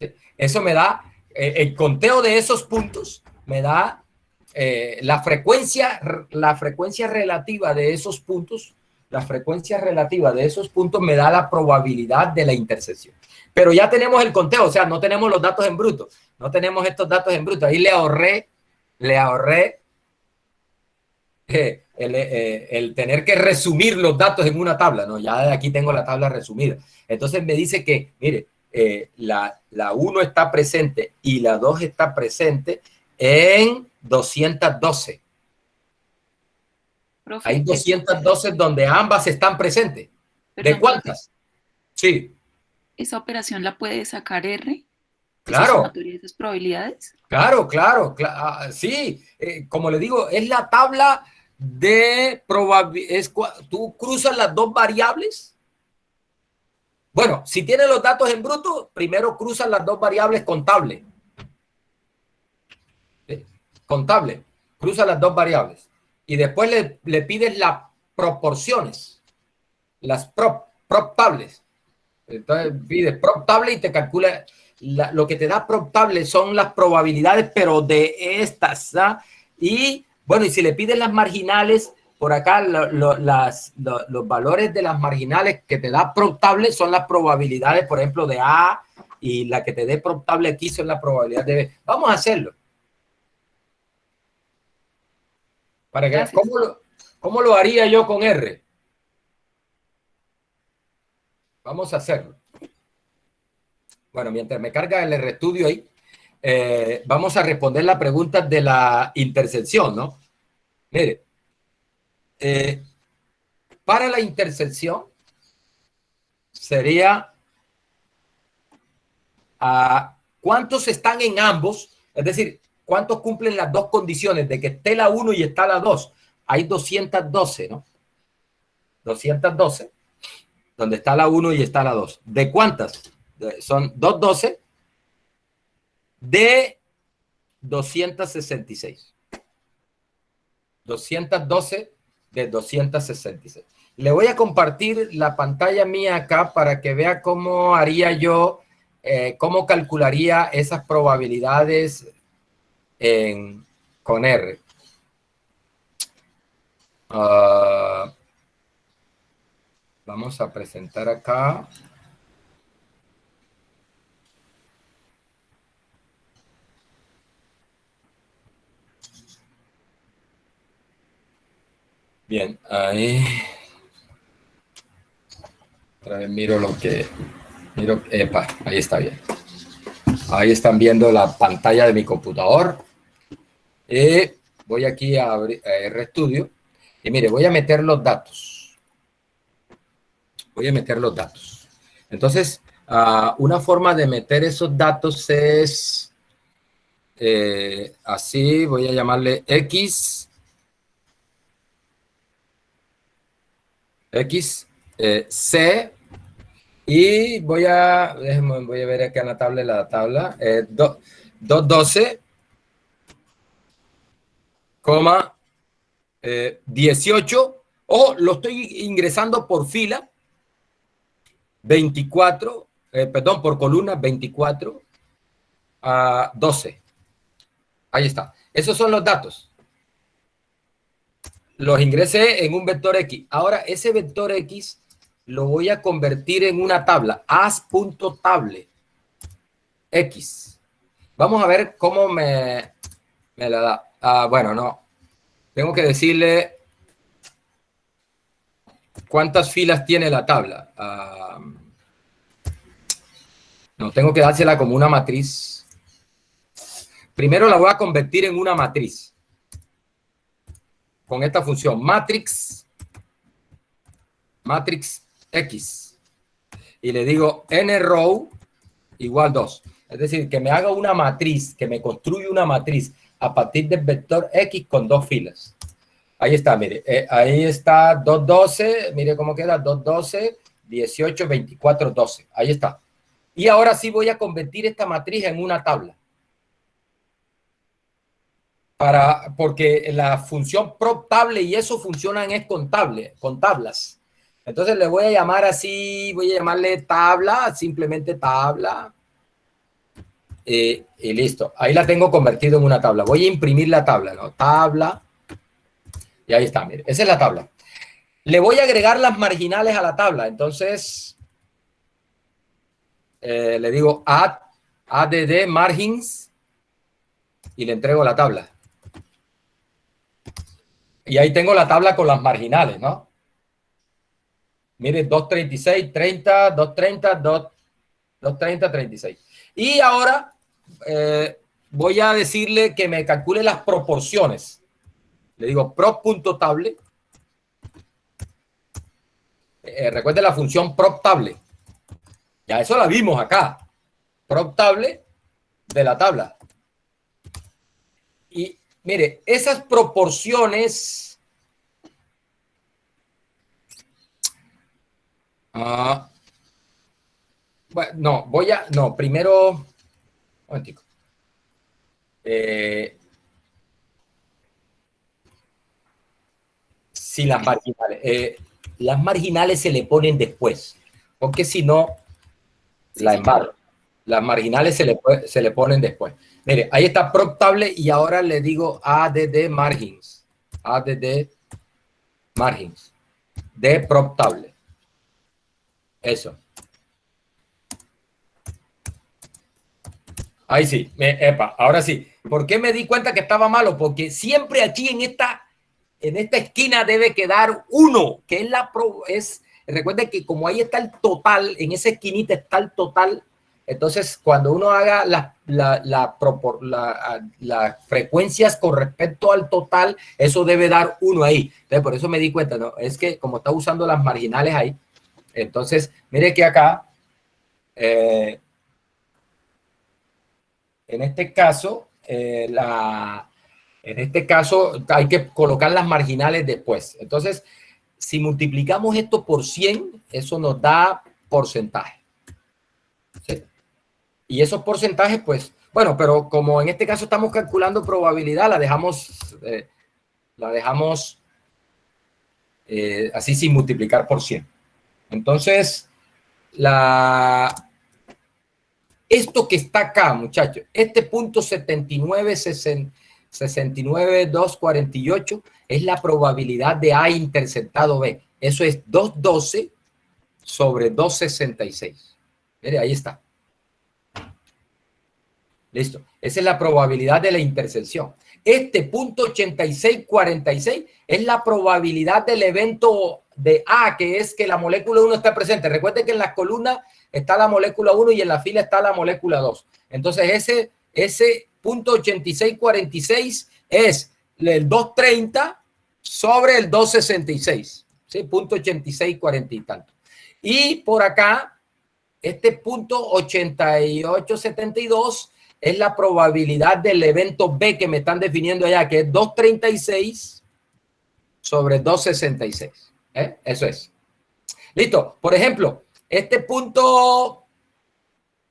¿Sí? Eso me da, el conteo de esos puntos me da la frecuencia relativa de esos puntos, la frecuencia relativa de esos puntos me da la probabilidad de la intersección. Pero ya tenemos el conteo, o sea, no tenemos los datos en bruto. No tenemos estos datos en bruto. Ahí le ahorré el tener que resumir los datos en una tabla, ¿no? Ya de aquí tengo la tabla resumida. Entonces me dice que, mire, la 1 está presente y la 2 está presente en 212. Profe, Hay 212 donde ambas están presentes. perdón, ¿De cuántas? Sí, ¿esa operación la puede sacar R? ¿Esa claro. sumatoria de esas probabilidades? Claro, sí, como le digo, es la tabla de probabilidades. Tú cruzas las dos variables. Bueno, si tienes los datos en bruto, primero cruzas las dos variables contable. ¿Sí? Contable, cruza las dos variables. Y después le pides las proporciones, las proptables. Entonces pides proptable y te calcula. Lo que te da probable son las probabilidades, pero de estas, ¿ah? Y bueno, y si le pides las marginales, por acá los valores de las marginales que te da probable son las probabilidades, por ejemplo, de A, y la que te dé probable aquí son las probabilidades de B. Vamos a hacerlo. Para que, ¿cómo lo haría yo con R? Vamos a hacerlo. Bueno, mientras me carga el RStudio ahí, vamos a responder la pregunta de la intersección, ¿no? Mire, para la intersección sería ¿cuántos están en ambos? Es decir, ¿cuántos cumplen las dos condiciones de que esté la 1 y está la 2? Hay 212, ¿no? 212, donde está la 1 y está la 2. ¿De cuántas? Son 212 de 266. 212 de 266. Le voy a compartir la pantalla mía acá para que vea cómo haría yo, cómo calcularía esas probabilidades con R. Vamos a presentar acá. Bien, ahí. Otra vez miro lo que... Epa, ahí está bien. Ahí están viendo la pantalla de mi computador. Voy aquí a abrir RStudio. Y mire, voy a meter los datos. Entonces, una forma de meter esos datos es... así, voy a llamarle X, C, y voy a ver acá en la tabla, 212, 18, ojo, lo estoy ingresando por fila, 24, perdón, por columna, 24 a 12. Ahí está. Esos son los datos. Los ingresé en un vector X. Ahora, ese vector X lo voy a convertir en una tabla. As.table X. Vamos a ver cómo me la da. Bueno, no. Tengo que decirle cuántas filas tiene la tabla. No, tengo que dársela como una matriz. Primero la voy a convertir en una matriz. Con esta función, matrix X. Y le digo nRow igual 2. Es decir, que me haga una matriz, que me construya una matriz a partir del vector X con dos filas. Ahí está, mire. Ahí está 212. Mire cómo queda. 212, 18, 24, 12. Ahí está. Y ahora sí voy a convertir esta matriz en una tabla. Porque la función probtable y eso funcionan es con tablas. Entonces le voy a llamar así, voy a llamarle tabla, simplemente tabla. Y listo. Ahí la tengo convertido en una tabla. Voy a imprimir la tabla, ¿no? Tabla. Y ahí está, mire. Esa es la tabla. Le voy a agregar las marginales a la tabla. Entonces, le digo add margins y le entrego la tabla. Y ahí tengo la tabla con las marginales, ¿no? Mire, 236, 30, 230, 230, 36. Y ahora voy a decirle que me calcule las proporciones. Le digo prop.table. Recuerde la función prop.table. Ya eso la vimos acá. Prop.table de la tabla. Y mire, esas proporciones bueno, no, primero un momentico. Si las marginales se le ponen después, porque si no, la embargo. Las marginales se le ponen después. Mire, ahí está prop.table y ahora le digo add margins. Add margins de prop.table. Eso. Ahí sí. Epa, ahora sí. ¿Por qué me di cuenta que estaba malo? Porque siempre aquí en esta esquina debe quedar 1, que es recuerden que como ahí está el total, en esa esquinita está el total. Entonces, cuando uno haga las frecuencias con respecto al total, eso debe dar 1 ahí. Entonces, por eso me di cuenta, ¿no? Es que como está usando las marginales ahí, entonces, mire que acá, en este caso, hay que colocar las marginales después. Entonces, si multiplicamos esto por 100, eso nos da porcentaje. ¿Sí? Y esos porcentajes, pues, bueno, pero como en este caso estamos calculando probabilidad, la dejamos así sin multiplicar por 100. Entonces, esto que está acá, muchachos, este punto 69,248 es la probabilidad de A interceptado B. Eso es 212 sobre 266. Mire, ahí está. Listo. Esa es la probabilidad de la intersección. Este punto 8646 es la probabilidad del evento de A, que es que la molécula 1 está presente. Recuerden que en las columnas está la molécula 1 y en la fila está la molécula 2. Entonces, ese punto 8646 es el 230 sobre el 266. ¿Sí? Punto 8640 y tanto. Y por acá, este punto 8872 es la probabilidad del evento B que me están definiendo allá, que es 236 sobre 266. Eso es. Listo. Por ejemplo, este punto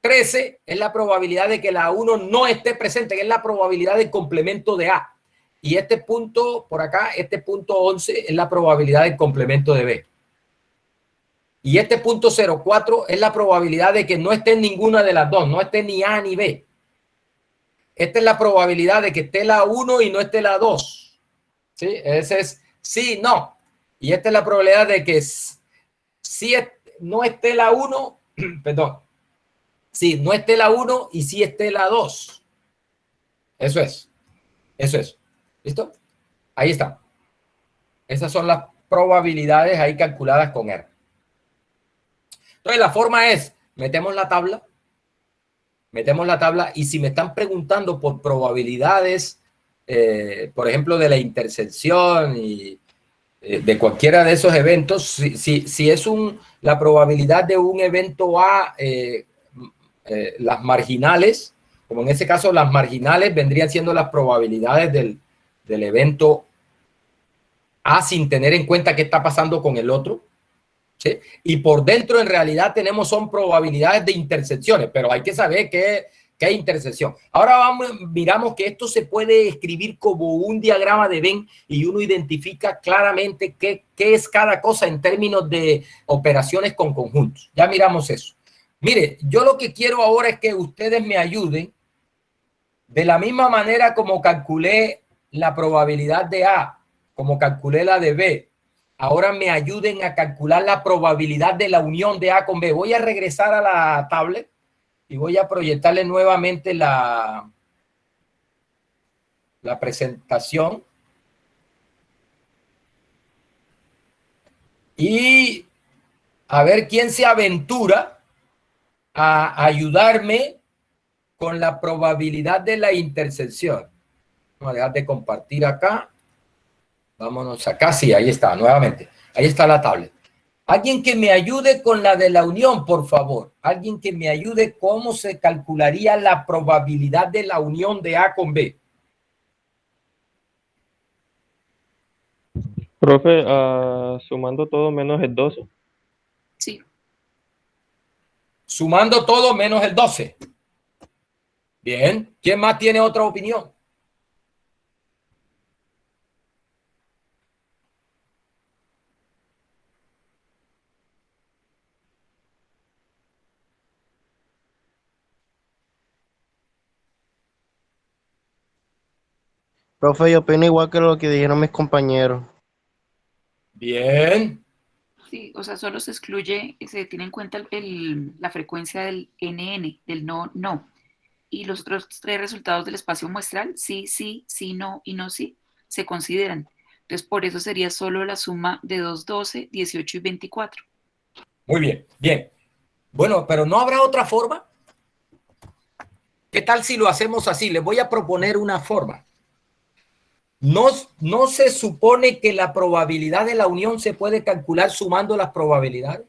13 es la probabilidad de que la 1 no esté presente, que es la probabilidad del complemento de A. Y este punto por acá, este punto 11 es la probabilidad del complemento de B. Y este punto 04 es la probabilidad de que no esté en ninguna de las dos, no esté ni A ni B. Esta es la probabilidad de que esté la 1 y no esté la 2. ¿Sí? Ese es sí, no. Y esta es la probabilidad de que sí no esté la 1, perdón. Sí, no esté la 1 y sí esté la 2. Eso es. Eso es. ¿Listo? Ahí está. Esas son las probabilidades ahí calculadas con R. Entonces, la forma es, metemos la tabla y si me están preguntando por probabilidades, por ejemplo, de la intersección y de cualquiera de esos eventos, si es la probabilidad de un evento A, las marginales, como en ese caso las marginales vendrían siendo las probabilidades del evento A sin tener en cuenta qué está pasando con el otro. ¿Sí? Y por dentro en realidad son probabilidades de intersecciones, pero hay que saber qué es intersección. Ahora miramos que esto se puede escribir como un diagrama de Venn y uno identifica claramente qué es cada cosa en términos de operaciones con conjuntos. Ya miramos eso. Mire, yo lo que quiero ahora es que ustedes me ayuden de la misma manera como calculé la probabilidad de A, como calculé la de B, ahora me ayuden a calcular la probabilidad de la unión de A con B. Voy a regresar a la tablet y voy a proyectarle nuevamente la presentación. Y a ver quién se aventura a ayudarme con la probabilidad de la intersección. Vamos a dejar de compartir acá. Vámonos acá. Sí, ahí está, nuevamente. Ahí está la tablet. Alguien que me ayude con la de la unión, por favor. Alguien que me ayude cómo se calcularía la probabilidad de la unión de A con B. Profe, sumando todo menos el 12. Sí. Sumando todo menos el 12. Bien. ¿Quién más tiene otra opinión? Profe, yo opino igual que lo que dijeron mis compañeros. Bien. Sí, o sea, solo se excluye, se tiene en cuenta la frecuencia del NN, del no. Y los otros tres resultados del espacio muestral, sí, sí, sí, no y no sí, se consideran. Entonces, por eso sería solo la suma de 2, 12, 18 y 24. Muy bien, bien. Bueno, pero ¿no habrá otra forma? ¿Qué tal si lo hacemos así? Les voy a proponer una forma. ¿No se supone que la probabilidad de la unión se puede calcular sumando las probabilidades?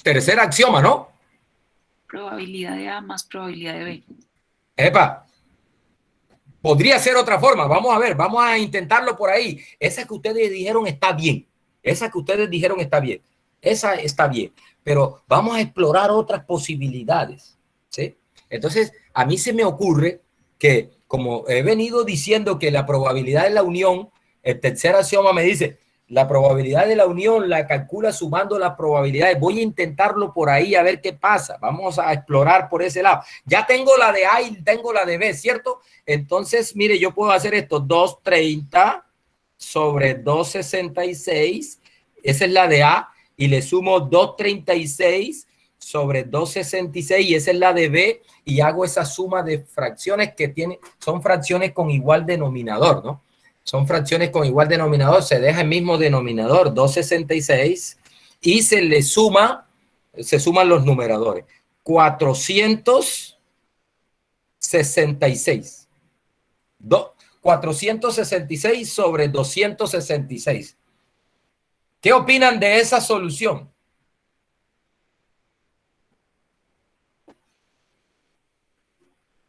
Tercer axioma, ¿no? Probabilidad de A más probabilidad de B. Epa, podría ser otra forma. Vamos a ver, vamos a intentarlo por ahí. Esa que ustedes dijeron está bien. Esa que ustedes dijeron está bien. Esa está bien. Pero vamos a explorar otras posibilidades, ¿sí? Entonces, a mí se me ocurre que, como he venido diciendo que la probabilidad de la unión, el tercer axioma me dice, la probabilidad de la unión la calcula sumando las probabilidades. Voy a intentarlo por ahí a ver qué pasa. Vamos a explorar por ese lado. Ya tengo la de A y tengo la de B, ¿cierto? Entonces, mire, yo puedo hacer esto, 230 sobre 266. Esa es la de A. Y le sumo 236 sobre 266 y esa es la de B y hago esa suma de fracciones que son fracciones con igual denominador, ¿no? Son fracciones con igual denominador, se deja el mismo denominador, 266 y se suman los numeradores, 466. 466 sobre 266. ¿Qué opinan de esa solución?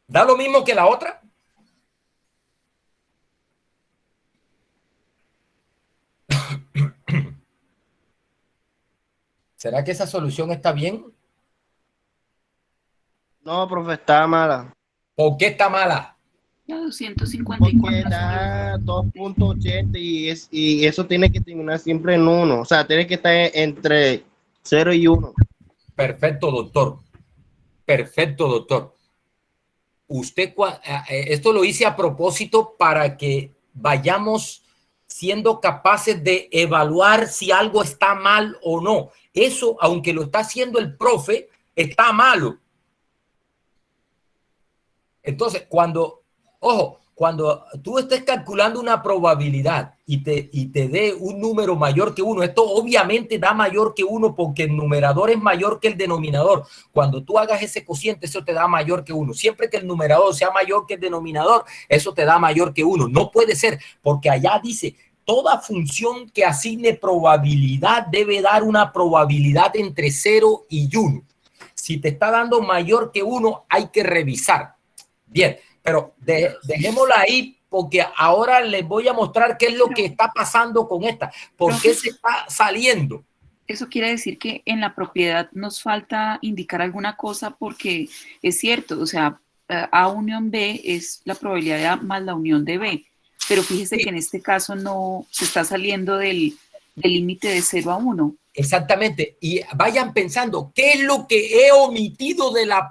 ¿Da lo mismo que la otra? ¿Será que esa solución está bien? No, profe, está mala. ¿Por qué está mala? La Porque 254 da 2.80 y eso tiene que terminar siempre en 1. O sea, tiene que estar entre 0 y 1. Perfecto, doctor. Perfecto, doctor. Usted, esto lo hice a propósito para que vayamos siendo capaces de evaluar si algo está mal o no. Eso, aunque lo está haciendo el profe, está malo. Entonces, cuando tú estés calculando una probabilidad y te dé un número mayor que 1, esto obviamente da mayor que 1 porque el numerador es mayor que el denominador. Cuando tú hagas ese cociente, eso te da mayor que 1. Siempre que el numerador sea mayor que el denominador, eso te da mayor que 1. No puede ser, porque allá dice, toda función que asigne probabilidad debe dar una probabilidad entre 0 y 1. Si te está dando mayor que 1, hay que revisar. Bien, pero dejémosla ahí porque ahora les voy a mostrar qué es lo que está pasando con esta. ¿Por qué se está saliendo? Eso quiere decir que en la propiedad nos falta indicar alguna cosa porque es cierto, o sea, A unión B es la probabilidad de A más la unión de B, pero fíjese Sí. que en este caso no se está saliendo del límite de 0 a 1. Exactamente. Y vayan pensando, ¿qué es lo que he omitido de la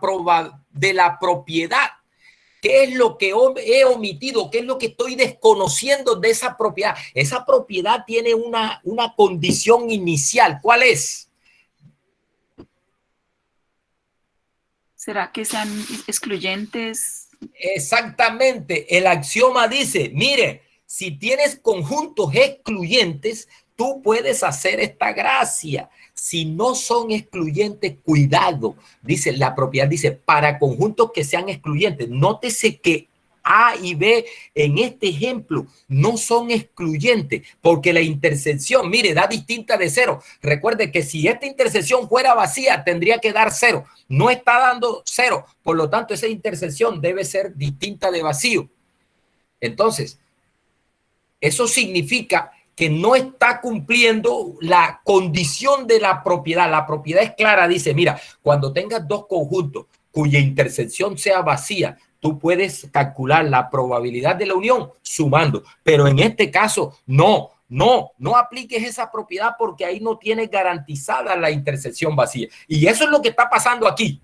propiedad? ¿Qué es lo que he omitido? ¿Qué es lo que estoy desconociendo de esa propiedad? Esa propiedad tiene una condición inicial. ¿Cuál es? ¿Será que sean excluyentes? Exactamente. El axioma dice, mire, si tienes conjuntos excluyentes, tú puedes hacer esta gracia. Si no son excluyentes, cuidado. Dice, la propiedad dice, para conjuntos que sean excluyentes. Nótese que A y B en este ejemplo no son excluyentes porque la intersección, mire, da distinta de cero. Recuerde que si esta intersección fuera vacía, tendría que dar cero. No está dando cero. Por lo tanto, esa intersección debe ser distinta de vacío. Entonces, eso significa que no está cumpliendo la condición de la propiedad. La propiedad es clara, dice, mira, cuando tengas dos conjuntos cuya intersección sea vacía, tú puedes calcular la probabilidad de la unión sumando, pero en este caso no apliques esa propiedad porque ahí no tienes garantizada la intersección vacía. Y eso es lo que está pasando aquí.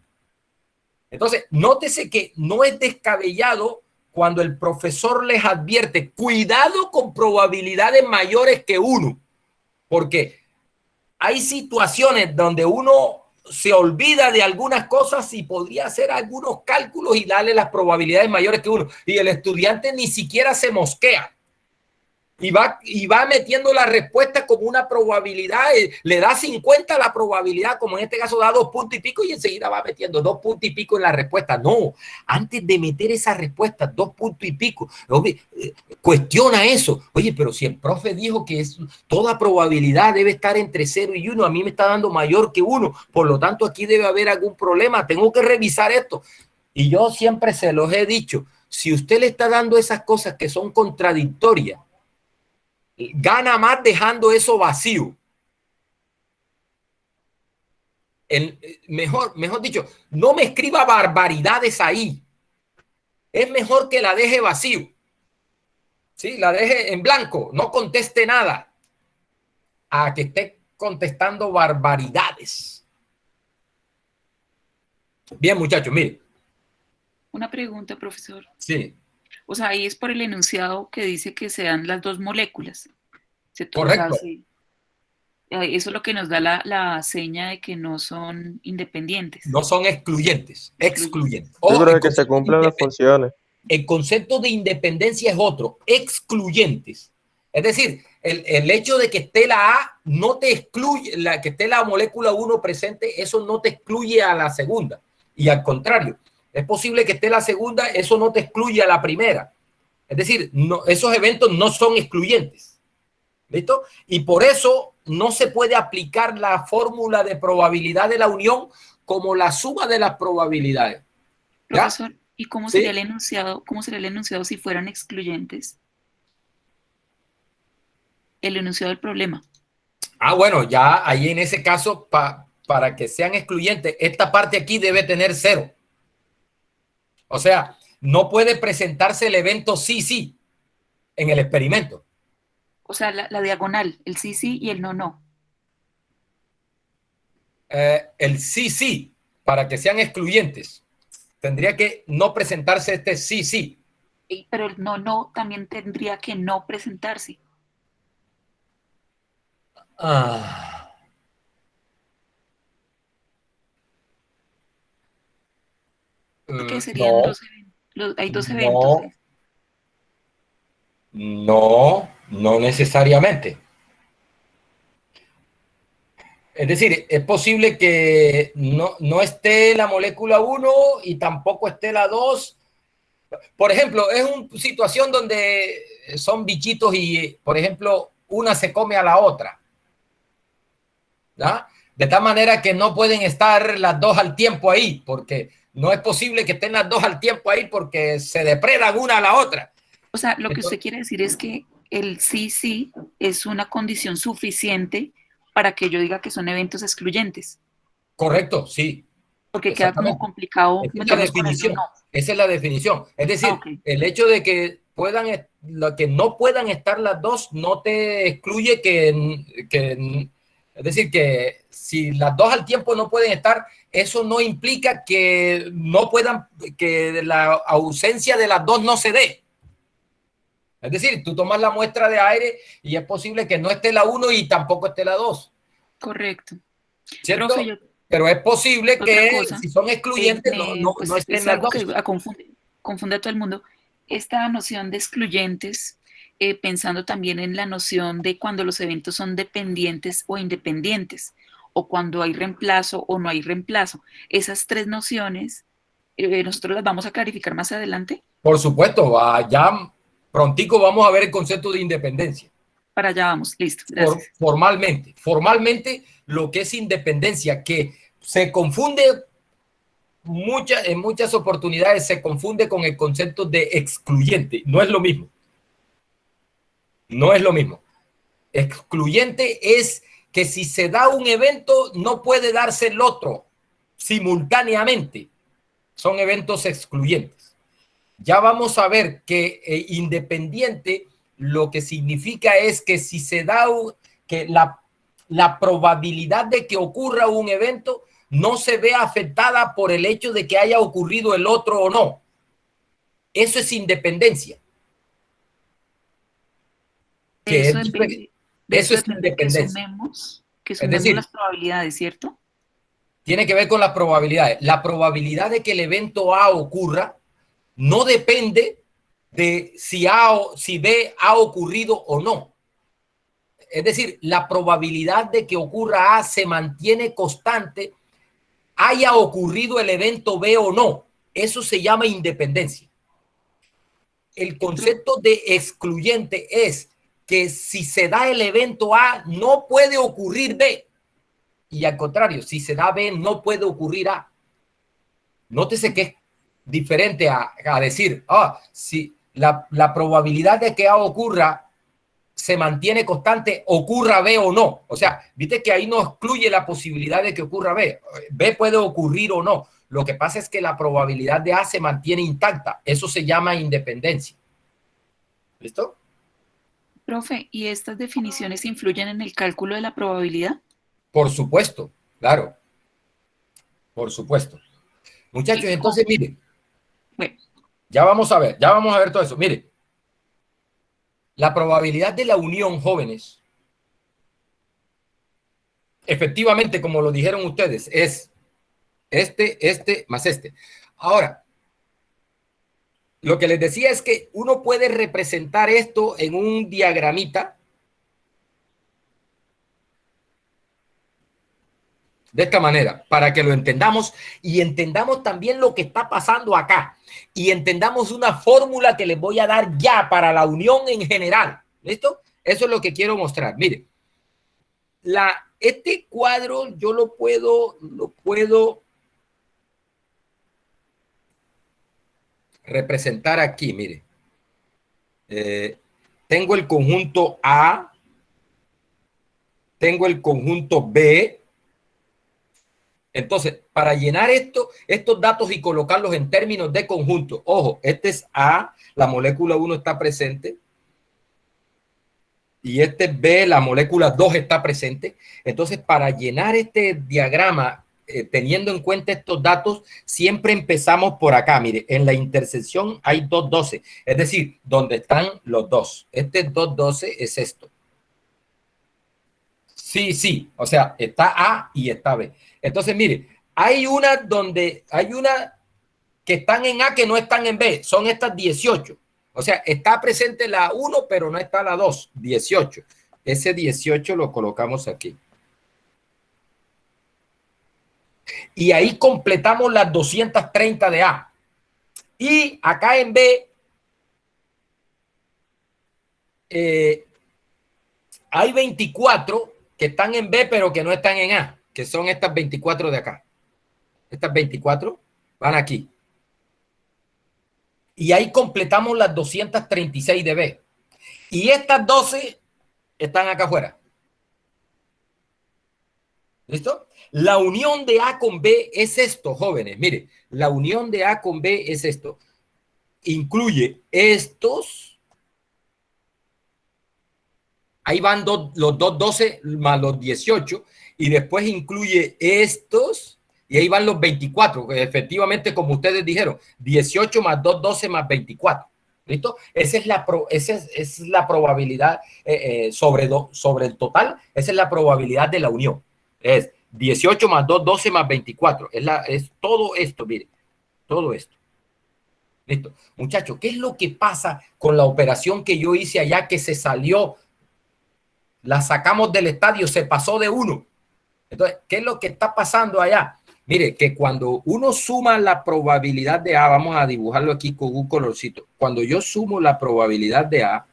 Entonces, nótese que no es descabellado cuando el profesor les advierte, cuidado con probabilidades mayores que 1, porque hay situaciones donde uno se olvida de algunas cosas y podría hacer algunos cálculos y darle las probabilidades mayores que 1, y el estudiante ni siquiera se mosquea. Y va metiendo la respuesta como una probabilidad, le da 50 la probabilidad, como en este caso da 2 puntos y pico, y enseguida va metiendo 2 puntos y pico en la respuesta. No, antes de meter esa respuesta, 2 puntos y pico, cuestiona eso. Oye, pero si el profe dijo que toda probabilidad debe estar entre 0 y 1, a mí me está dando mayor que 1, por lo tanto aquí debe haber algún problema, tengo que revisar esto. Y yo siempre se los he dicho, si usted le está dando esas cosas que son contradictorias, gana más dejando eso vacío. Mejor dicho, no me escriba barbaridades ahí. Es mejor que la deje vacío. Sí, la deje en blanco, no conteste nada. A que esté contestando barbaridades. Bien, muchachos, mire. Una pregunta, profesor. Sí. O sea, ahí es por el enunciado que dice que se dan las dos moléculas. Correcto. O sea, sí. Eso es lo que nos da la seña de que no son independientes. No son excluyentes. Excluyentes. Yo creo que se cumplen las funciones. El concepto de independencia es otro. Excluyentes. Es decir, el hecho de que esté la A no te excluye, que esté la molécula 1 presente, eso no te excluye a la segunda. Y al contrario. Es posible que esté la segunda, eso no te excluye a la primera. Es decir, esos eventos no son excluyentes. ¿Listo? Y por eso no se puede aplicar la fórmula de probabilidad de la unión como la suma de las probabilidades. ¿Ya? Profesor, ¿y cómo sería el enunciado? ¿Cómo sería el enunciado si fueran excluyentes? El enunciado del problema. Bueno, ya ahí en ese caso, para que sean excluyentes, esta parte aquí debe tener 0. O sea, no puede presentarse el evento sí en el experimento. O sea, la diagonal, el sí y el no. El sí, para que sean excluyentes, tendría que no presentarse este sí. Pero el no también tendría que no presentarse. Porque serían hay dos eventos. No necesariamente. Es decir, es posible que no esté la molécula 1 y tampoco esté la 2. Por ejemplo, es una situación donde son bichitos y, por ejemplo, una se come a la otra. ¿Ya? De tal manera que no pueden estar las dos al tiempo ahí, porque no es posible que estén las dos al tiempo ahí porque se depredan una a la otra. O sea, lo que usted quiere decir es que el sí es una condición suficiente para que yo diga que son eventos excluyentes. Correcto, sí. Porque queda como complicado. Esa es la definición. Esa es la definición. Es decir, el hecho de que no puedan estar las dos no te excluye que Es decir, que si las dos al tiempo no pueden estar, eso no implica que no puedan, que la ausencia de las dos no se dé. Es decir, tú tomas la muestra de aire y es posible que no esté la 1 y tampoco esté la 2. Correcto. ¿Cierto? Profe, pero es posible que cosa, si son excluyentes pues no estén es las algo dos. que confunde a todo el mundo. Esta noción de excluyentes, pensando también en la noción de cuando los eventos son dependientes o independientes, o cuando hay reemplazo o no hay reemplazo. Esas tres nociones, nosotros las vamos a clarificar más adelante. Por supuesto, ya prontico vamos a ver el concepto de independencia. Para allá vamos, listo, gracias. Formalmente, lo que es independencia, que se confunde en muchas oportunidades, se confunde con el concepto de excluyente. No es lo mismo. No es lo mismo. Excluyente es que si se da un evento, no puede darse el otro simultáneamente. Son eventos excluyentes. Ya vamos a ver que independiente lo que significa es que si se da que la probabilidad de que ocurra un evento no se ve afectada por el hecho de que haya ocurrido el otro o no. Eso es independencia. Eso es independencia. Que sumemos las probabilidades, ¿cierto? Tiene que ver con las probabilidades. La probabilidad de que el evento A ocurra no depende de si B ha ocurrido o no. Es decir, la probabilidad de que ocurra A se mantiene constante, haya ocurrido el evento B o no. Eso se llama independencia. El concepto de excluyente es que si se da el evento A, no puede ocurrir B. Y al contrario, si se da B, no puede ocurrir A. Nótese que es diferente a decir, si la probabilidad de que A ocurra se mantiene constante, ocurra B o no. O sea, viste que ahí no excluye la posibilidad de que ocurra B. B puede ocurrir o no. Lo que pasa es que la probabilidad de A se mantiene intacta. Eso se llama independencia. ¿Listo? Profe, ¿y estas definiciones influyen en el cálculo de la probabilidad? Por supuesto, claro. Por supuesto. Muchachos, entonces, miren. Bueno. Ya vamos a ver todo eso. Miren. La probabilidad de la unión, jóvenes, efectivamente, como lo dijeron ustedes, es este más este. Ahora, lo que les decía es que uno puede representar esto en un diagramita de esta manera, para que lo entendamos y entendamos también lo que está pasando acá y entendamos una fórmula que les voy a dar ya para la unión en general. ¿Listo? Eso es lo que quiero mostrar. Mire, este cuadro yo lo puedo representar aquí, mire. Tengo el conjunto A, tengo el conjunto B. Entonces, para llenar estos datos y colocarlos en términos de conjunto, ojo, este es A, la molécula 1 está presente, y este es B, la molécula 2 está presente. Entonces, para llenar este diagrama, teniendo en cuenta estos datos, siempre empezamos por acá. Mire, en la intersección hay 2,12, es decir, donde están los dos. Este 2,12 es esto. Sí, o sea, está A y está B. Entonces, mire, hay una que están en A que no están en B, son estas 18. O sea, está presente la 1, pero no está la 2, 18. Ese 18 lo colocamos aquí. Y ahí completamos las 230 de A. Y acá en B hay 24 que están en B, pero que no están en A, que son estas 24 de acá. Estas 24 van aquí. Y ahí completamos las 236 de B. Y estas 12 están acá afuera. ¿Listo? La unión de A con B es esto, jóvenes. Mire, la unión de A con B es esto. Incluye estos. ahí van los 212 más los 18 y después incluye estos y ahí van los 24, que efectivamente, como ustedes dijeron, 18 más 212 más 24. ¿Listo? Esa es la probabilidad sobre el total. Esa es la probabilidad de la unión. Es 18 más 2, 12 más 24. Es todo esto, mire. Todo esto. ¿Listo? Muchachos, ¿qué es lo que pasa con la operación que yo hice allá que se salió? La sacamos del estadio, se pasó de 1. Entonces, ¿qué es lo que está pasando allá? Mire, que cuando uno suma la probabilidad de A, vamos a dibujarlo aquí con un colorcito. Cuando yo sumo la probabilidad de A,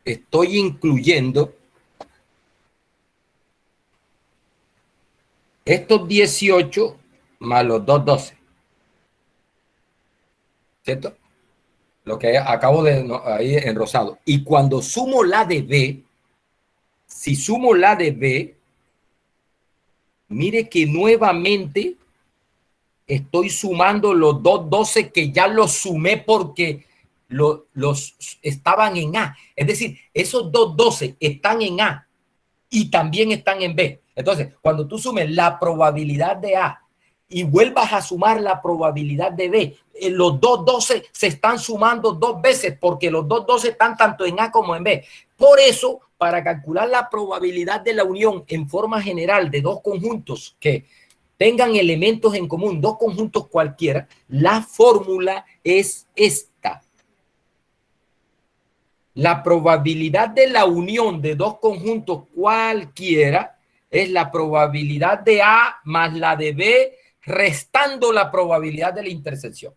estoy incluyendo estos 18 más los 212. ¿Cierto? Lo que acabo de ahí en rosado. Y cuando sumo la de B, si sumo la de B, mire que nuevamente estoy sumando los 212 que ya los sumé porque los estaban en A. Es decir, esos 212 están en A y también están en B. Entonces, cuando tú sumes la probabilidad de A y vuelvas a sumar la probabilidad de B, los 212 se están sumando 2 veces porque los 212 están tanto en A como en B. Por eso, para calcular la probabilidad de la unión en forma general de dos conjuntos que tengan elementos en común, dos conjuntos cualquiera, la fórmula es esta. La probabilidad de la unión de dos conjuntos cualquiera es la probabilidad de A más la de B, restando la probabilidad de la intersección.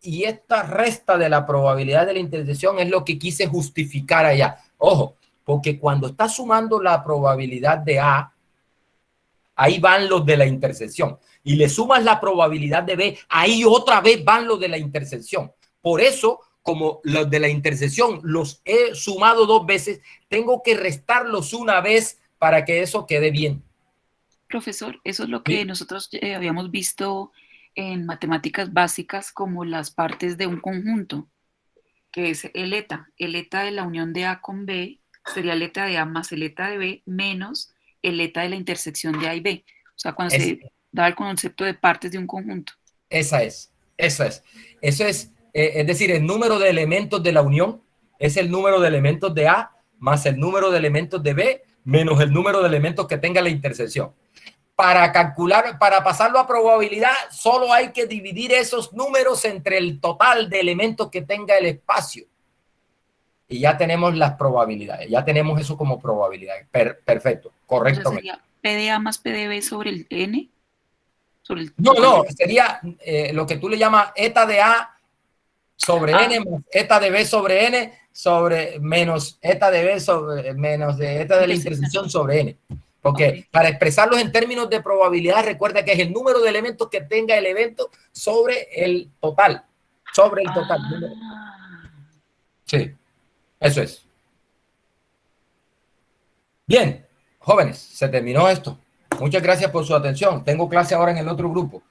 Y esta resta de la probabilidad de la intersección es lo que quise justificar allá. Ojo, porque cuando estás sumando la probabilidad de A, ahí van los de la intersección. Y le sumas la probabilidad de B, ahí otra vez van los de la intersección. Por eso, como los de la intersección los he sumado 2 veces, tengo que restarlos una vez para que eso quede bien. Profesor, eso es lo que nosotros habíamos visto en matemáticas básicas como las partes de un conjunto, que es el eta. El eta de la unión de A con B sería el eta de A más el eta de B menos el eta de la intersección de A y B. O sea, cuando se da el concepto de partes de un conjunto. Eso es. Eso es decir, el número de elementos de la unión es el número de elementos de A más el número de elementos de B menos el número de elementos que tenga la intersección. Para calcular, para pasarlo a probabilidad, solo hay que dividir esos números entre el total de elementos que tenga el espacio. Y ya tenemos las probabilidades. Ya tenemos eso como probabilidad. Perfecto. Correcto. O sea, sería P de A más P de B sobre el N. Sobre el no, sería lo que tú le llamas eta de A sobre N más eta de B sobre N sobre menos eta de B sobre menos de eta de la intersección sobre N. Porque para expresarlos en términos de probabilidad, recuerda que es el número de elementos que tenga el evento sobre el total. Sobre el total. Sí, eso es. Bien, jóvenes, se terminó esto. Muchas gracias por su atención. Tengo clase ahora en el otro grupo.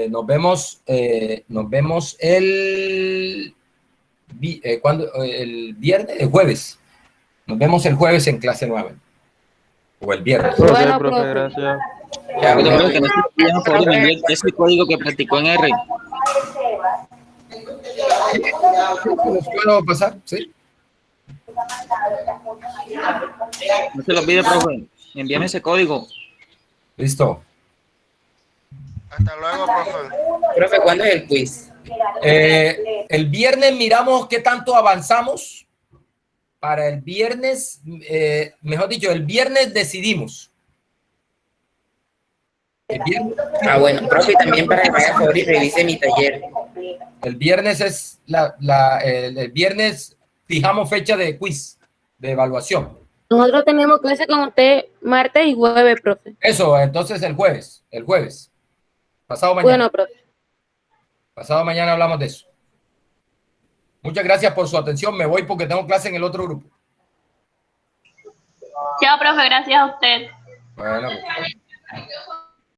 Nos vemos el viernes, el jueves. Nos vemos el jueves en clase 9. O el viernes. Bueno, profe, gracias. Ya no puedo vender ese código que practicó en R. ¿Nos puedo pasar? Sí. No se lo olvide, profe. Envíame ese código. Listo. Hasta luego, profe. Profe, ¿cuándo es el quiz? El viernes miramos qué tanto avanzamos. Para el viernes, mejor dicho, el viernes decidimos. El viernes, Bueno, profe, también para que me haga favor y revise mi taller. el viernes es el viernes fijamos fecha de quiz, de evaluación. Nosotros tenemos clase con usted martes y jueves, profe. Eso, entonces el jueves. Pasado mañana. Bueno, profe. Pasado mañana hablamos de eso. Muchas gracias por su atención. Me voy porque tengo clase en el otro grupo. Chao, profe, gracias a usted. Bueno.